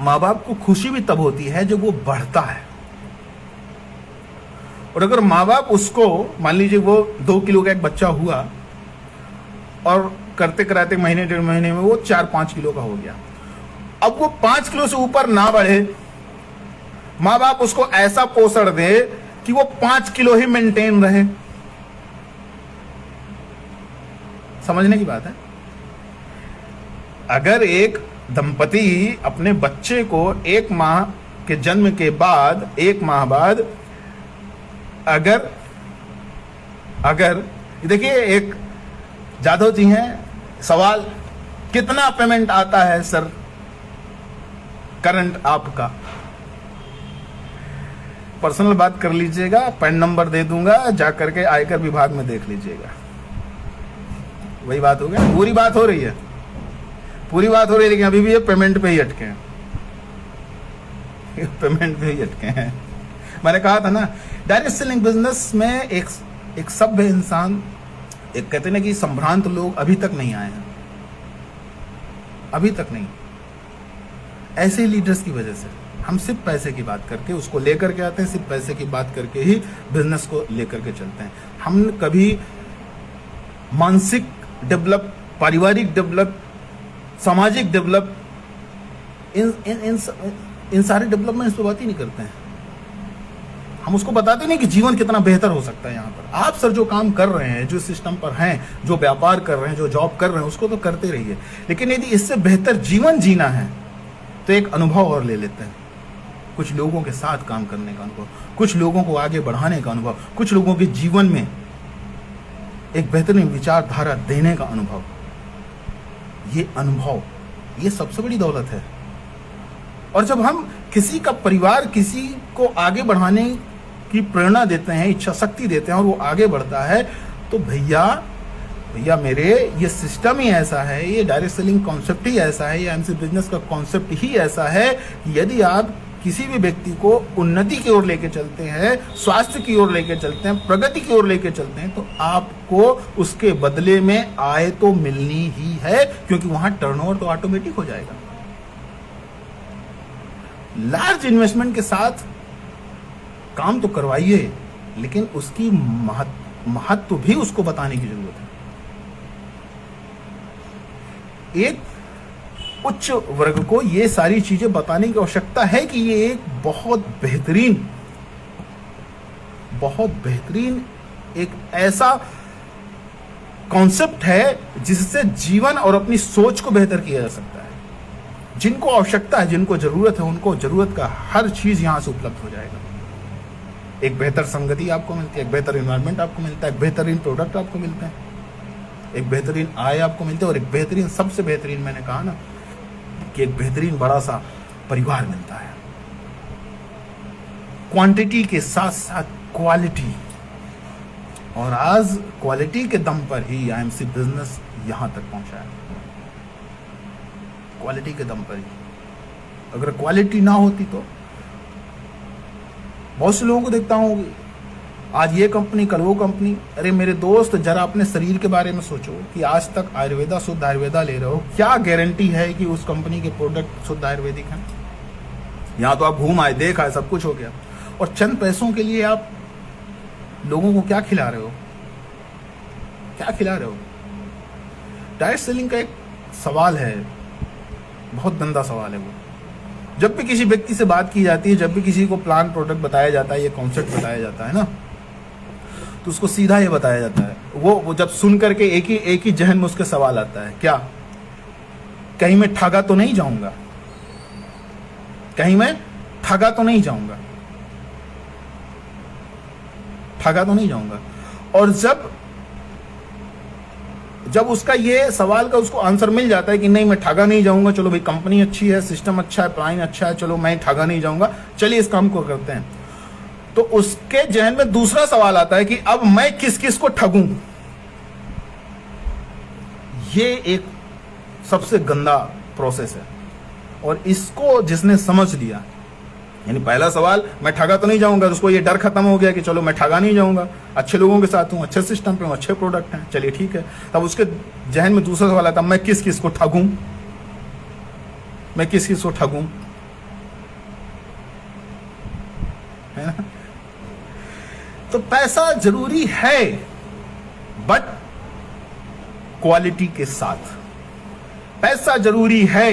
माँ बाप को खुशी भी तब होती है जब वो बढ़ता है। और अगर माँ बाप उसको, मान लीजिए वो 2 किलो का एक बच्चा हुआ और करते कराते महीने 1.5 महीने में वो 4-5 किलो का हो गया, अब वो 5 किलो से ऊपर ना बढ़े, माँ बाप उसको ऐसा पोषण दे कि वो 5 किलो ही मेंटेन रहे। समझने की बात है। अगर एक दंपति अपने बच्चे को 1 माह के जन्म के बाद, 1 माह बाद अगर देखिए, एक जाधव जी हैं, सवाल कितना पेमेंट आता है सर करंट आपका? पर्सनल बात कर लीजिएगा, पैन नंबर दे दूंगा, जाकर के आयकर विभाग में देख लीजिएगा। वही बात हो गई, पूरी बात हो रही है, पूरी बात हो रही है, लेकिन अभी भी ये पेमेंट पे ही अटके हैं, पेमेंट पे ही अटके हैं। मैंने कहा था ना, डायरेक्ट सेलिंग बिजनेस में एक सभ्य इंसान, एक कहते ना कि संभ्रांत लोग अभी तक नहीं आए हैं, अभी तक नहीं। ऐसे लीडर्स की वजह से हम सिर्फ पैसे की बात करके उसको लेकर के आते हैं, सिर्फ पैसे की बात करके ही बिजनेस को लेकर के चलते हैं। हम कभी मानसिक डेवलप, पारिवारिक डेवलप, सामाजिक डेवलप, इन सारे डेवलपमेंट्स पे बात ही नहीं करते हैं। हम उसको बताते नहीं कि जीवन कितना बेहतर हो सकता है। यहाँ पर आप सर जो काम कर रहे हैं, जो सिस्टम पर हैं, जो व्यापार कर रहे हैं, जो जॉब कर रहे हैं, उसको तो करते रहिए, लेकिन यदि इससे बेहतर जीवन जीना है तो एक अनुभव और ले लेते हैं। कुछ लोगों के साथ काम करने का अनुभव, कुछ लोगों को आगे बढ़ाने का अनुभव, कुछ लोगों के जीवन में एक बेहतरीन विचारधारा देने का अनुभव। ये अनुभव, ये सबसे बड़ी दौलत है। और जब हम किसी का परिवार, किसी को आगे बढ़ाने की प्रेरणा देते हैं, इच्छा शक्ति देते हैं और वो आगे बढ़ता है, तो भैया मेरे, ये सिस्टम ही ऐसा है, ये डायरेक्ट सेलिंग कॉन्सेप्ट ही ऐसा है, ये एमसी बिजनेस का कॉन्सेप्ट ही ऐसा है कि यदि आप किसी भी व्यक्ति को उन्नति की ओर लेके चलते हैं, स्वास्थ्य की ओर लेके चलते हैं, प्रगति की ओर लेके चलते हैं, तो आपको उसके बदले में आय तो मिलनी ही है, क्योंकि वहां टर्नओवर तो ऑटोमेटिक हो जाएगा। लार्ज इन्वेस्टमेंट के साथ काम तो करवाइए, लेकिन उसकी महत्व भी उसको बताने की जरूरत है। एक उच्च वर्ग को ये सारी चीजें बताने की आवश्यकता है कि ये एक बहुत बेहतरीन एक ऐसा कॉन्सेप्ट है जिससे जीवन और अपनी सोच को बेहतर किया जा सकता है। जिनको आवश्यकता है, जिनको जरूरत है, उनको जरूरत का हर चीज यहां से उपलब्ध हो जाएगा। एक बेहतर संगति आपको मिलती है, एक बेहतर इन्वायरमेंट आपको मिलता है, एक बेहतरीन प्रोडक्ट आपको मिलते हैं, एक बेहतरीन आय आपको मिलती है, और एक बेहतरीन, सबसे बेहतरीन मैंने कहा ना कि एक बेहतरीन बड़ा सा परिवार मिलता है। क्वांटिटी के साथ साथ क्वालिटी, और आज क्वालिटी के दम पर ही आईएमसी बिजनेस यहां तक पहुंचा है। क्वालिटी के दम पर ही, अगर क्वालिटी ना होती तो बहुत से लोगों को देखता हूँ आज ये कंपनी कल वो कंपनी। अरे मेरे दोस्त, जरा अपने शरीर के बारे में सोचो कि आज तक आयुर्वेदा, शुद्ध आयुर्वेदा ले रहे हो, क्या गारंटी है कि उस कंपनी के प्रोडक्ट शुद्ध आयुर्वेदिक हैं? यहाँ तो आप घूम आए, देख आए, सब कुछ हो गया, और चंद पैसों के लिए आप लोगों को क्या खिला रहे हो? क्या खिला रहे हो? डायरेक्ट सेलिंग का एक सवाल है, बहुत गंदा सवाल है वो। जब भी किसी व्यक्ति से बात की जाती है, जब भी किसी को प्लान प्रोडक्ट बताया जाता है, ये कॉन्सेप्ट बताया जाता है ना, तो उसको सीधा ये बताया जाता है, वो जब सुन करके एक ही जहन में उसके सवाल आता है, क्या कहीं मैं ठगा तो नहीं जाऊंगा? कहीं मैं ठगा तो नहीं जाऊंगा? ठगा तो नहीं जाऊंगा? और जब उसका ये सवाल का उसको आंसर मिल जाता है कि नहीं मैं ठगा नहीं जाऊंगा, चलो भाई कंपनी अच्छी है, सिस्टम अच्छा है, प्लान अच्छा है, चलो मैं ठगा नहीं जाऊंगा, चलिए इस काम को करते हैं, तो उसके जहन में दूसरा सवाल आता है कि अब मैं किस किस को ठगूं। ये एक सबसे गंदा प्रोसेस है, और इसको जिसने समझ लिया, यानी पहला सवाल मैं ठगा तो नहीं जाऊंगा, उसको ये डर खत्म हो गया कि चलो मैं ठगा नहीं जाऊंगा, अच्छे लोगों के साथ हूं, अच्छे सिस्टम पे हूं, अच्छे प्रोडक्ट हैं, चलिए ठीक है। तब उसके जहन में दूसरा सवाल आता, मैं किस किस को ठगूं? मैं किस किस को ठगूं? है ना? तो पैसा जरूरी है, बट क्वालिटी के साथ। पैसा जरूरी है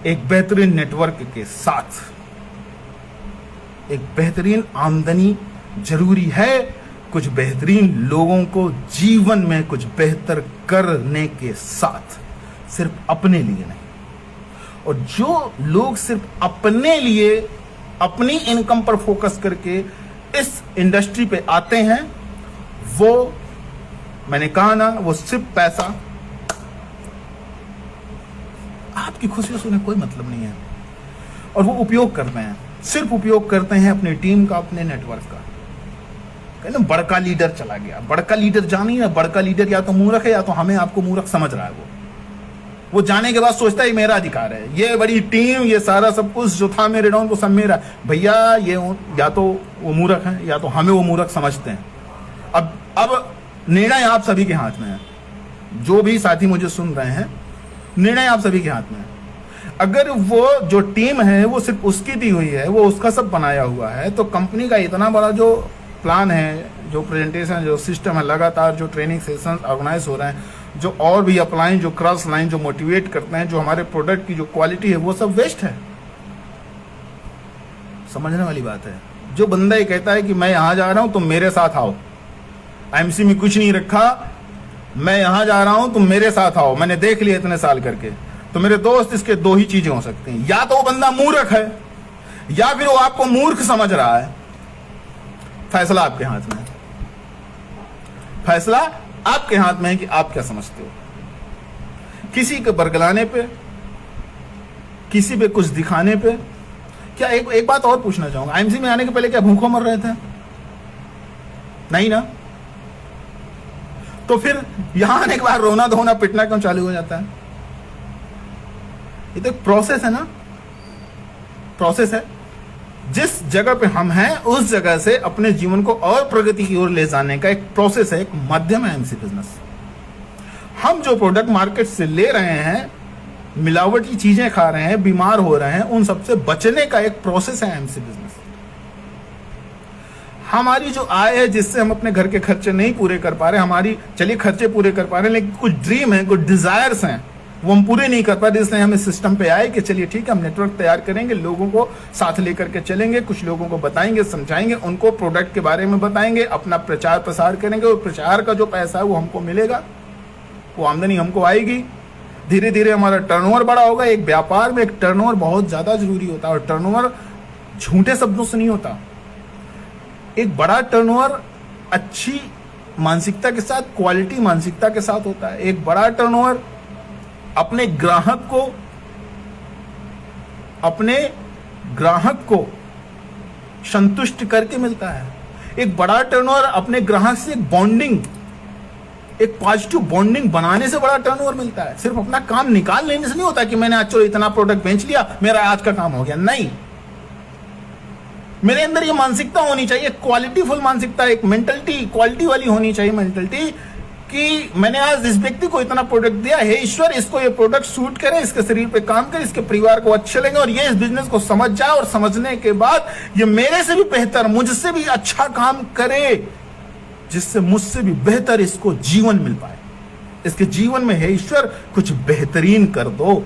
एक बेहतरीन नेटवर्क के साथ। एक बेहतरीन आमदनी जरूरी है कुछ बेहतरीन लोगों को जीवन में कुछ बेहतर करने के साथ, सिर्फ अपने लिए नहीं। और जो लोग सिर्फ अपने लिए, अपनी इनकम पर फोकस करके इस इंडस्ट्री पे आते हैं, वो मैंने कहा ना, वो सिर्फ पैसा, आपकी खुशियों से उन्हें कोई मतलब नहीं है, और वो उपयोग करते हैं, सिर्फ उपयोग करते हैं अपनी टीम का, अपने नेटवर्क का। कहते हैं बड़का लीडर चला गया, बड़का लीडर जानिए, बड़का लीडर या तो मूर्ख है या तो हमें आपको मूर्ख समझ रहा है। वो जाने के बाद सोचता है मेरा अधिकार है, ये बड़ी टीम, ये सारा सब कुछ जो था मेरे डाउन वो सब मेरा। भैया ये या तो वो मूर्ख है या तो हमें वो मूर्ख समझते हैं। अब निर्णय आप सभी के हाथ में है, जो भी साथी मुझे सुन रहे हैं, निर्णय आप सभी के हाथ में है। अगर वो जो टीम है वो सिर्फ उसकी दी हुई है, वो उसका सब बनाया हुआ है, तो कंपनी का इतना बड़ा जो प्लान है, जो प्रेजेंटेशन, जो सिस्टम है, लगातार जो ट्रेनिंग सेशन ऑर्गेनाइज हो रहे हैं, जो और भी अपलाइन, जो क्रॉस लाइन, जो मोटिवेट करते हैं, जो हमारे प्रोडक्ट की जो क्वालिटी है, वो सब वेस्ट है। समझने वाली बात है। जो बंदा ये कहता है कि मैं यहां जा रहा हूं तुम मेरे साथ आओ, आईएमसी में कुछ नहीं रखा, मैं यहां जा रहा हूं तुम मेरे साथ आओ, मैंने देख लिया इतने साल करके, तो मेरे दोस्त इसके दो ही चीजें हो सकती हैं, या तो वो बंदा मूर्ख है या फिर वो आपको मूर्ख समझ रहा है। फैसला आपके हाथ में है, फैसला आपके हाथ में है कि आप क्या समझते हो। किसी के बरगलाने पे, किसी पे कुछ दिखाने पे। क्या एक बात और पूछना चाहूंगा, आईएमसी में आने के पहले क्या भूखों मर रहे थे? नहीं ना? तो फिर यहां आने के बाद रोना धोना पिटना क्यों चालू हो जाता है? ये तो एक प्रोसेस है ना, प्रोसेस है। जिस जगह पे हम हैं उस जगह से अपने जीवन को और प्रगति की ओर ले जाने का एक प्रोसेस है, एक माध्यम है आईएमसी बिजनेस। हम जो प्रोडक्ट मार्केट से ले रहे हैं, मिलावटी चीजें खा रहे हैं, बीमार हो रहे हैं, उन सबसे बचने का एक प्रोसेस है आईएमसी बिजनेस। हमारी जो आय है जिससे हम अपने घर के खर्चे नहीं पूरे कर पा रहे, हमारी चलिए खर्चे पूरे कर पा रहे हैं, लेकिन कुछ ड्रीम है, कुछ डिजायर्स हैं, वो हम पूरे नहीं कर पा रहे, इसलिए हम इस सिस्टम पे आए कि चलिए ठीक है, हम नेटवर्क तैयार करेंगे, लोगों को साथ लेकर के चलेंगे, कुछ लोगों को बताएंगे, समझाएंगे, उनको प्रोडक्ट के बारे में बताएंगे, अपना प्रचार प्रसार करेंगे, और प्रचार का जो पैसा है वो हमको मिलेगा, वो आमदनी हमको आएगी। धीरे धीरे हमारा टर्नओवर बड़ा होगा। एक व्यापार में एक टर्नओवर बहुत ज्यादा जरूरी होता है, और टर्नओवर झूठे शब्दों से नहीं होता। एक बड़ा टर्नओवर अच्छी मानसिकता के साथ, क्वालिटी मानसिकता के साथ होता है। एक बड़ा टर्नओवर अपने ग्राहक को संतुष्ट करके मिलता है। एक बड़ा टर्नओवर अपने ग्राहक से एक पॉजिटिव बॉन्डिंग बनाने से बड़ा टर्नओवर मिलता है। सिर्फ अपना काम निकाल लेने से नहीं होता कि मैंने आज चलो इतना प्रोडक्ट बेच लिया, मेरा आज का काम हो गया। नहीं, मेरे अंदर ये मानसिकता होनी चाहिए, क्वालिटीफुल मानसिकता, एक मेंटलिटी क्वालिटी वाली होनी चाहिए मेंटलिटी, कि मैंने आज इस व्यक्ति को इतना प्रोडक्ट दिया, हे ईश्वर इसको ये प्रोडक्ट सूट करे, इसके शरीर पे काम करे, इसके परिवार को अच्छे लगे और ये इस बिजनेस को समझ जाए और समझने के बाद ये मेरे से भी बेहतर, मुझसे भी अच्छा काम करे, जिससे मुझसे भी बेहतर इसको जीवन मिल पाए। इसके जीवन में हे ईश्वर कुछ बेहतरीन कर दो,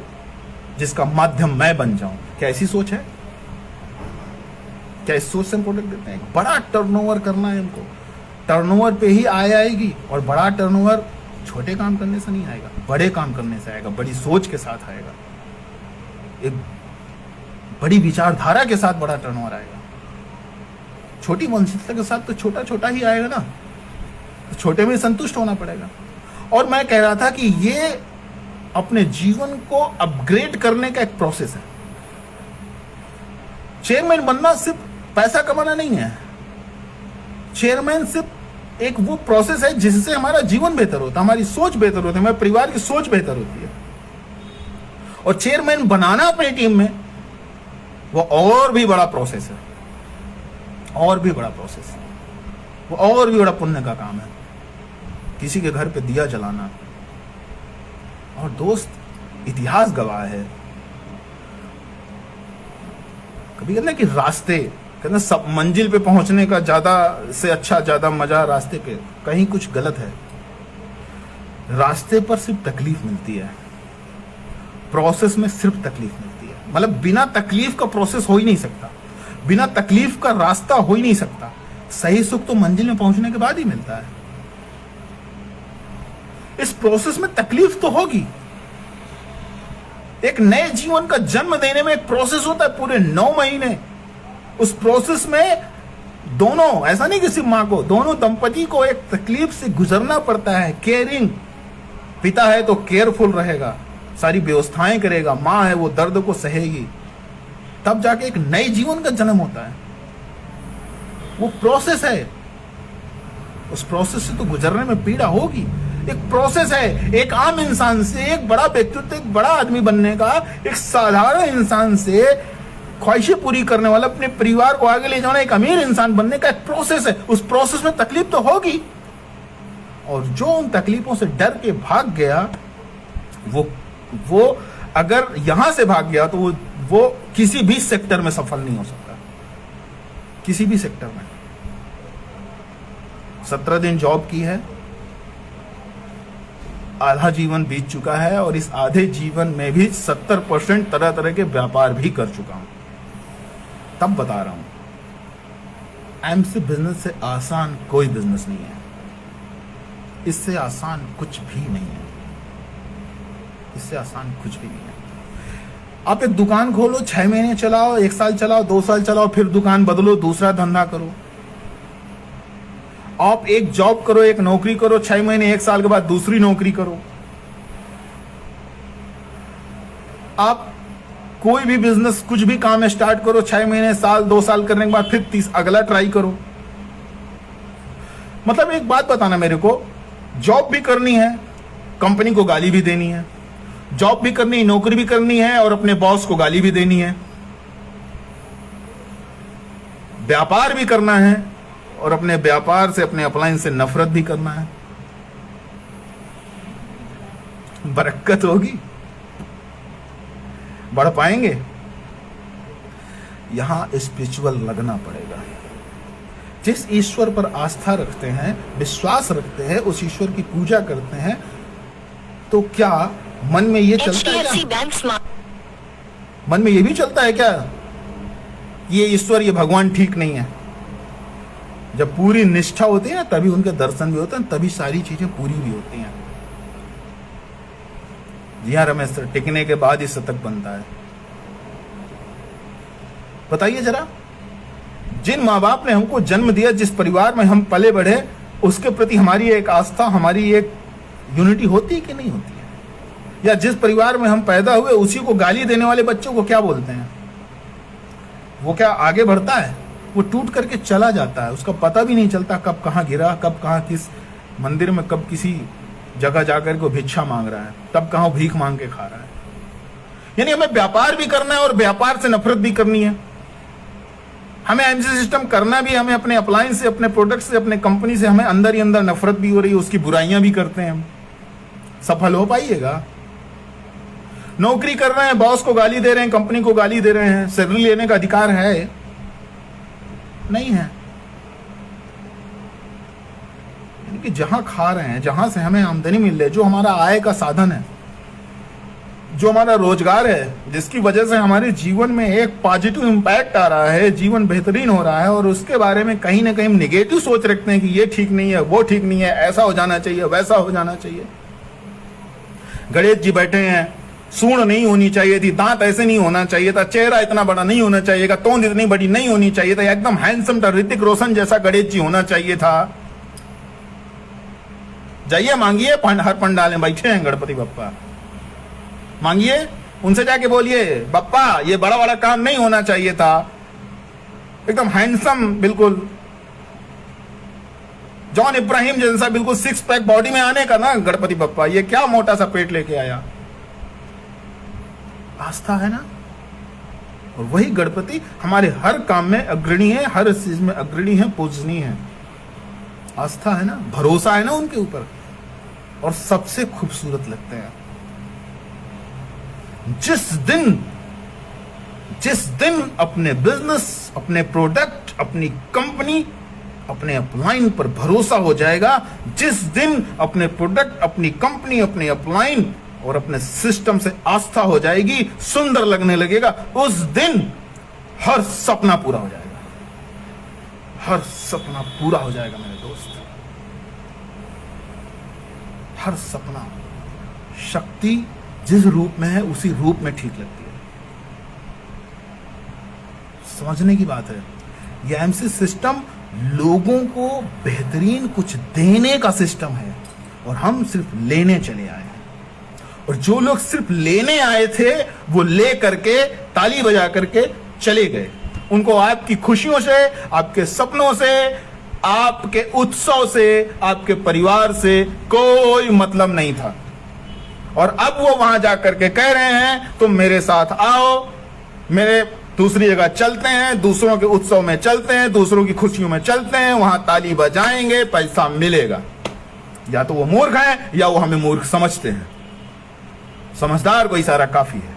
जिसका माध्यम मैं बन जाऊं। क्या ऐसी सोच है? क्या इस सोच से हम प्रोडक्ट देते हैं? बड़ा टर्नओवर करना है हमको, टर्नओवर पे ही आएगी। और बड़ा टर्नओवर छोटे काम करने से नहीं आएगा, बड़े काम करने से आएगा, बड़ी सोच के साथ आएगा, एक बड़ी विचारधारा के साथ बड़ा टर्नओवर आएगा। छोटी मानसिकता के साथ तो छोटा छोटा ही आएगा ना, तो छोटे में संतुष्ट होना पड़ेगा। और मैं कह रहा था कि ये अपने जीवन को अपग्रेड करने का एक प्रोसेस है। चेयरमैन बनना सिर्फ पैसा कमाना नहीं है। चेयरमैन सिर्फ एक वो प्रोसेस है जिससे हमारा जीवन बेहतर होता है, हमारी सोच बेहतर होती है, हमारे परिवार की सोच बेहतर होती है। और चेयरमैन बनाना अपनी टीम में वो और भी बड़ा प्रोसेस है, और भी बड़ा प्रोसेस है, वो और भी बड़ा पुण्य का काम है, किसी के घर पे दिया जलाना। और दोस्त, इतिहास गवाह है, कभी कहते हैं कि रास्ते, कहते हैं सब मंजिल पे पहुंचने का ज्यादा मजा रास्ते पे, कहीं कुछ गलत है। रास्ते पर सिर्फ तकलीफ मिलती है, प्रोसेस में सिर्फ तकलीफ मिलती है। मतलब बिना तकलीफ का प्रोसेस हो ही नहीं सकता, बिना तकलीफ का रास्ता हो ही नहीं सकता। सही सुख तो मंजिल में पहुंचने के बाद ही मिलता है। इस प्रोसेस में तकलीफ तो होगी। एक नए जीवन का जन्म देने में एक प्रोसेस होता है, पूरे 9 महीने। उस प्रोसेस में दोनों, ऐसा नहीं कि सिर्फ मां को, दोनों दंपति को एक तकलीफ से गुजरना पड़ता है। केयरिंग, पिता है तो केयरफुल रहेगा, सारी व्यवस्थाएं करेगा, मां है वो दर्द को सहेगी, तब जाके एक नए जीवन का जन्म होता है। वो प्रोसेस है, उस प्रोसेस से तो गुजरने में पीड़ा होगी। एक प्रोसेस है, एक आम इंसान से एक बड़ा व्यक्तित्व, एक बड़ा आदमी बनने का, एक साधारण इंसान से ख्वाहिशें पूरी करने वाला, अपने परिवार को आगे ले जाना, एक अमीर इंसान बनने का एक प्रोसेस है। उस प्रोसेस में तकलीफ तो होगी। और जो उन तकलीफों से डर के भाग गया, वो अगर यहां से भाग गया तो वो किसी भी सेक्टर में सफल नहीं हो सकता, किसी भी सेक्टर में। 17 दिन जॉब की है, आधा जीवन बीत चुका है, और इस आधे जीवन में भी 70% तरह तरह के व्यापार भी कर चुका हूं। तब बता रहा हूं, एमसी बिजनेस से आसान कोई बिजनेस नहीं है, इससे आसान कुछ भी नहीं है, इससे आसान कुछ भी नहीं है। आप एक दुकान खोलो, 6 महीने चलाओ, 1 साल चलाओ, 2 साल चलाओ, फिर दुकान बदलो, दूसरा धंधा करो। आप एक जॉब करो, एक नौकरी करो, 6 महीने 1 साल के बाद दूसरी नौकरी करो। आप कोई भी बिजनेस, कुछ भी काम स्टार्ट करो, 6 महीने, साल, 2 साल करने के बाद फिर अगला ट्राई करो। मतलब एक बात बताना मेरे को, जॉब भी करनी है, कंपनी को गाली भी देनी है, जॉब भी करनी है, नौकरी भी करनी है, और अपने बॉस को गाली भी देनी है, व्यापार भी करना है, और अपने व्यापार से, अपने अपलाइन से नफरत भी करना है। बरकत होगी? बढ़ पाएंगे? यहां स्पिरिचुअल लगना पड़ेगा। जिस ईश्वर पर आस्था रखते हैं, विश्वास रखते हैं, उस ईश्वर की पूजा करते हैं, तो क्या मन में ये चलता है क्या? मन में ये भी चलता है क्या ये ईश्वर, ये भगवान ठीक नहीं है? जब पूरी निष्ठा होती है ना, तभी उनके दर्शन भी होते हैं, तभी सारी चीजें पूरी भी होती हैं। जी हाँ रमेश सर, टिकने के बाद ही शतक बनता है। बताइए जरा, जिन माँ बाप ने हमको जन्म दिया, जिस परिवार में हम पले बढ़े, उसके प्रति हमारी एक आस्था, हमारी एक यूनिटी होती है कि नहीं होती है? या जिस परिवार में हम पैदा हुए उसी को गाली देने वाले बच्चों को क्या बोलते हैं? वो क्या आगे बढ़ता है? वो टूट करके चला जाता है, उसका पता भी नहीं चलता कब कहाँ गिरा, कब कहाँ किस मंदिर में, कब किसी जगह जाकर के भिक्षा मांग रहा है, तब कहाँ भीख मांग के खा रहा है। यानी हमें व्यापार भी करना है और व्यापार से नफरत भी करनी है। हमें आईएमसी सिस्टम करना भी, हमें अपने अप्लायंस से, अपने प्रोडक्ट से, अपने कंपनी से हमें अंदर ही अंदर नफरत भी हो रही है, उसकी बुराइयां भी करते हैं हम। सफल हो पाइएगा? नौकरी कर रहे हैं, बॉस को गाली दे रहे हैं, कंपनी को गाली दे रहे हैं, सैलरी लेने का अधिकार है? नहीं है। यानी कि जहां खा रहे हैं, जहां से हमें आमदनी मिल रही है, जो हमारा आय का साधन है, जो हमारा रोजगार है, जिसकी वजह से हमारे जीवन में एक पॉजिटिव इंपैक्ट आ रहा है, जीवन बेहतरीन हो रहा है, और उसके बारे में कहीं ना कहीं हम निगेटिव सोच रखते हैं कि ये ठीक नहीं है, वो ठीक नहीं है, ऐसा हो जाना चाहिए, वैसा हो जाना चाहिए। गणेश जी बैठे हैं, सूंड नहीं होनी चाहिए थी, दांत ऐसे नहीं होना चाहिए था, चेहरा इतना बड़ा नहीं होना चाहिए था, तोंद इतनी बड़ी नहीं होनी चाहिए था, एकदम हैंडसम था, ऋतिक रोशन जैसा गणेश जी होना चाहिए था। जाइए मांगिए, हर पंडाल में बैठे हैं गणपति बप्पा, मांगिए, उनसे जाके बोलिए बप्पा ये बड़ा बड़ा काम नहीं होना चाहिए था, एकदम हैंडसम, बिल्कुल जॉन इब्राहिम जैसा, बिल्कुल 6 पैक बॉडी में आने का ना गणपति बप्पा, ये क्या मोटा सा पेट लेके आया। आस्था है ना। और वही गणपति हमारे हर काम में अग्रणी है, हर चीज में अग्रणी है, पूजनीय है। आस्था है ना, भरोसा है ना उनके ऊपर, और सबसे खूबसूरत लगते हैं जिस दिन अपने बिजनेस, अपने प्रोडक्ट, अपनी कंपनी, अपने अपलाइन पर भरोसा हो जाएगा, जिस दिन अपने प्रोडक्ट, अपनी कंपनी, अपने अपलाइन और अपने सिस्टम से आस्था हो जाएगी, सुंदर लगने लगेगा, उस दिन हर सपना पूरा हो जाएगा। हर सपना पूरा हो जाएगा मेरे दोस्त, हर सपना। शक्ति जिस रूप में है उसी रूप में ठीक लगती है। समझने की बात है। यह आईएमसी सिस्टम लोगों को बेहतरीन कुछ देने का सिस्टम है, और हम सिर्फ लेने चले आए हैं। और जो लोग सिर्फ लेने आए थे वो ले करके ताली बजा करके चले गए। उनको आपकी खुशियों से, आपके सपनों से, आपके उत्सव से, आपके परिवार से कोई मतलब नहीं था। और अब वो वहां जाकर के कह रहे हैं तुम मेरे साथ आओ, मेरे दूसरी जगह चलते हैं, दूसरों के उत्सव में चलते हैं, दूसरों की खुशियों में चलते हैं, वहां ताली बजाएंगे, पैसा मिलेगा। या तो वो मूर्ख है या वो हमें मूर्ख समझते हैं। समझदार को इशारा काफी है,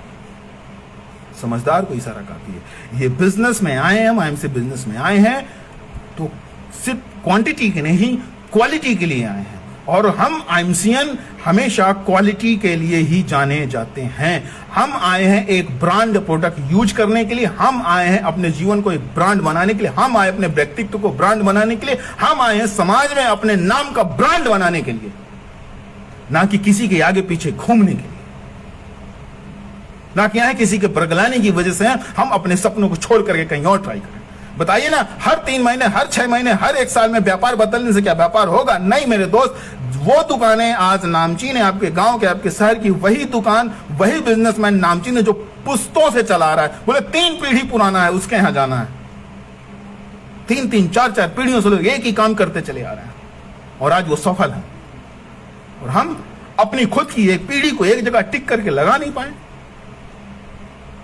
समझदार को इशारा काफी है। ये बिजनेस में आए हैं, हम आईएमसी बिजनेस में आए हैं तो सिर्फ क्वांटिटी के नहीं, क्वालिटी के लिए आए हैं। और हम आईएमसीएन हमेशा क्वालिटी के लिए ही जाने जाते हैं। हम आए हैं एक ब्रांड प्रोडक्ट यूज करने के लिए, हम आए हैं अपने जीवन को एक ब्रांड बनाने के लिए, हम आए अपने व्यक्तित्व को ब्रांड बनाने के लिए, हम आए हैं समाज में अपने नाम का ब्रांड बनाने के लिए, ना कि किसी के आगे पीछे घूमने के लिए, ना कि किसी के बरगलाने की वजह से हम अपने सपनों को छोड़ करके कहीं और ट्राई करें। बताइए ना, हर 3 महीने, हर 6 महीने, हर 1 साल में व्यापार बदलने से क्या व्यापार होगा? नहीं मेरे दोस्त। वो दुकानें आज नामचीन है आपके गांव के, आपके शहर की, वही दुकान, वही बिजनेसमैन नामचीन है जो पुश्तों से चला रहा है। बोले 3 पीढ़ी पुराना है, उसके यहां जाना है। 3-3, 4-4 पीढ़ियों से लोग एक ही काम करते चले आ रहे हैं और आज वो सफल है। और हम अपनी खुद की एक पीढ़ी को एक जगह टिक करके लगा नहीं पाए।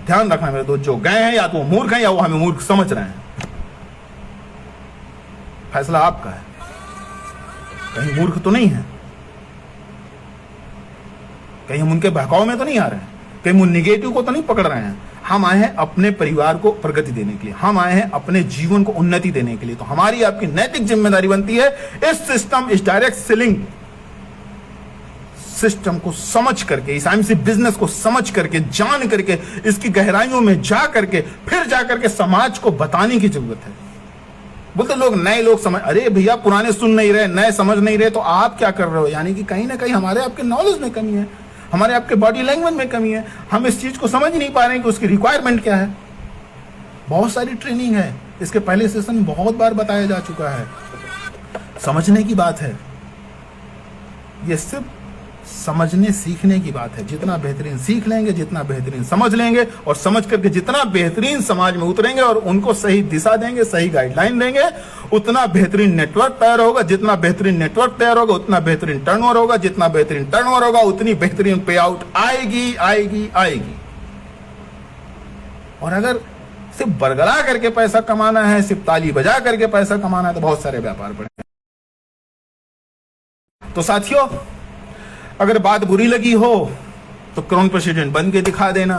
ध्यान रखना मेरे दोस्त, जो गए हैं या तो वो मूर्ख हैं या वो हमें मूर्ख समझ रहे हैं। फैसला आपका है। कहीं मूर्ख तो नहीं है, कहीं हम उनके बहकाव में तो नहीं आ रहे हैं, कहीं वो निगेटिव को तो नहीं पकड़ रहे हैं। हम आए हैं अपने परिवार को प्रगति देने के लिए, हम आए हैं अपने जीवन को उन्नति देने के लिए। तो हमारी आपकी नैतिक जिम्मेदारी बनती है इस सिस्टम, इस डायरेक्ट सेलिंग सिस्टम को समझ करके, इस आईएमसी बिजनेस को समझ करके, जान करके, इसकी गहराइयों में जा करके, फिर जा करके समाज को बताने की जरूरत है। बोलते लोग, नए लोग समझ, अरे भैया पुराने सुन नहीं रहे, नए समझ नहीं रहे, तो आप क्या कर रहे हो? यानी कि कहीं ना कहीं हमारे आपके नॉलेज में कमी है, हमारे आपके बॉडी लैंग्वेज में कमी है। हम इस चीज को समझ ही नहीं पा रहे हैं कि उसकी रिक्वायरमेंट क्या है। बहुत सारी ट्रेनिंग है, इसके पहले सेशन में बहुत बार बताया जा चुका है। समझने की बात है, ये सिर्फ समझने सीखने की बात है। जितना बेहतरीन सीख लेंगे, जितना बेहतरीन समझ लेंगे, और समझ करके जितना बेहतरीन समाज में उतरेंगे और उनको सही दिशा देंगे, सही गाइडलाइन देंगे, उतना बेहतरीन नेटवर्क तैयार होगा। जितना बेहतरीन नेटवर्क तैयार होगा उतना बेहतरीन टर्नओवर होगा। जितना बेहतरीन टर्नओवर होगा उतनी बेहतरीन पे आउट आएगी आएगी आएगी। और अगर सिर्फ बरगला करके पैसा कमाना है, सिर्फ ताली बजा करके पैसा कमाना है, तो बहुत सारे व्यापार पड़े। तो साथियों, अगर बात बुरी लगी हो तो क्राउन प्रेसिडेंट बन के दिखा देना,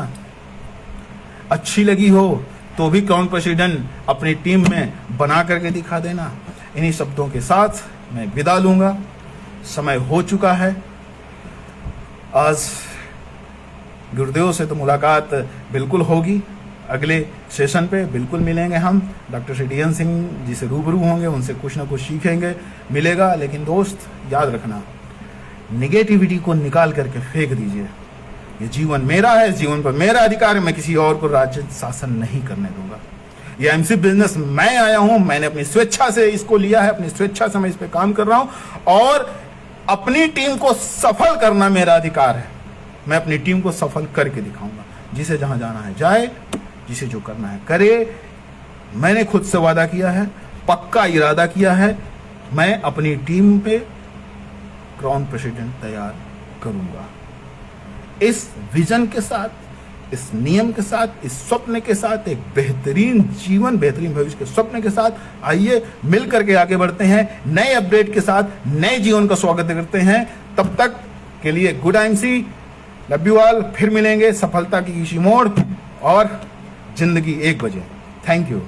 अच्छी लगी हो तो भी क्राउन प्रेसिडेंट अपनी टीम में बना करके दिखा देना। इन्हीं शब्दों के साथ मैं विदा लूंगा। समय हो चुका है। आज गुरुदेव से तो मुलाकात बिल्कुल होगी, अगले सेशन पे बिल्कुल मिलेंगे हम। डॉक्टर श्री DN सिंह जी से रूबरू होंगे, उनसे कुछ ना कुछ सीखेंगे, मिलेगा। लेकिन दोस्त याद रखना, निगेटिविटी को निकाल करके फेंक दीजिए। ये जीवन मेरा है, इस जीवन पर मेरा अधिकार है, मैं किसी और को राज्य शासन नहीं करने दूंगा। ये MC बिजनेस मैं आया हूं, मैंने अपनी स्वेच्छा से इसको लिया है, अपनी स्वेच्छा से मैं इस पे काम कर रहा हूं, और अपनी टीम को सफल करना मेरा अधिकार है। मैं अपनी टीम को सफल करके दिखाऊंगा। जिसे जहां जाना है जाए, जिसे जो करना है करे। मैंने खुद से वादा किया है, पक्का इरादा किया है, मैं अपनी टीम पे क्राउन प्रेसिडेंट तैयार करूंगा। इस विजन के साथ, इस नियम के साथ, इस स्वप्न के साथ, एक बेहतरीन जीवन, बेहतरीन भविष्य के स्वप्न के साथ आइए मिल करके आगे बढ़ते हैं। नए अपडेट के साथ नए जीवन का स्वागत करते हैं। तब तक के लिए good MC, love you all. फिर मिलेंगे सफलता की किसी मोड़ और जिंदगी 1 बजे। Thank you.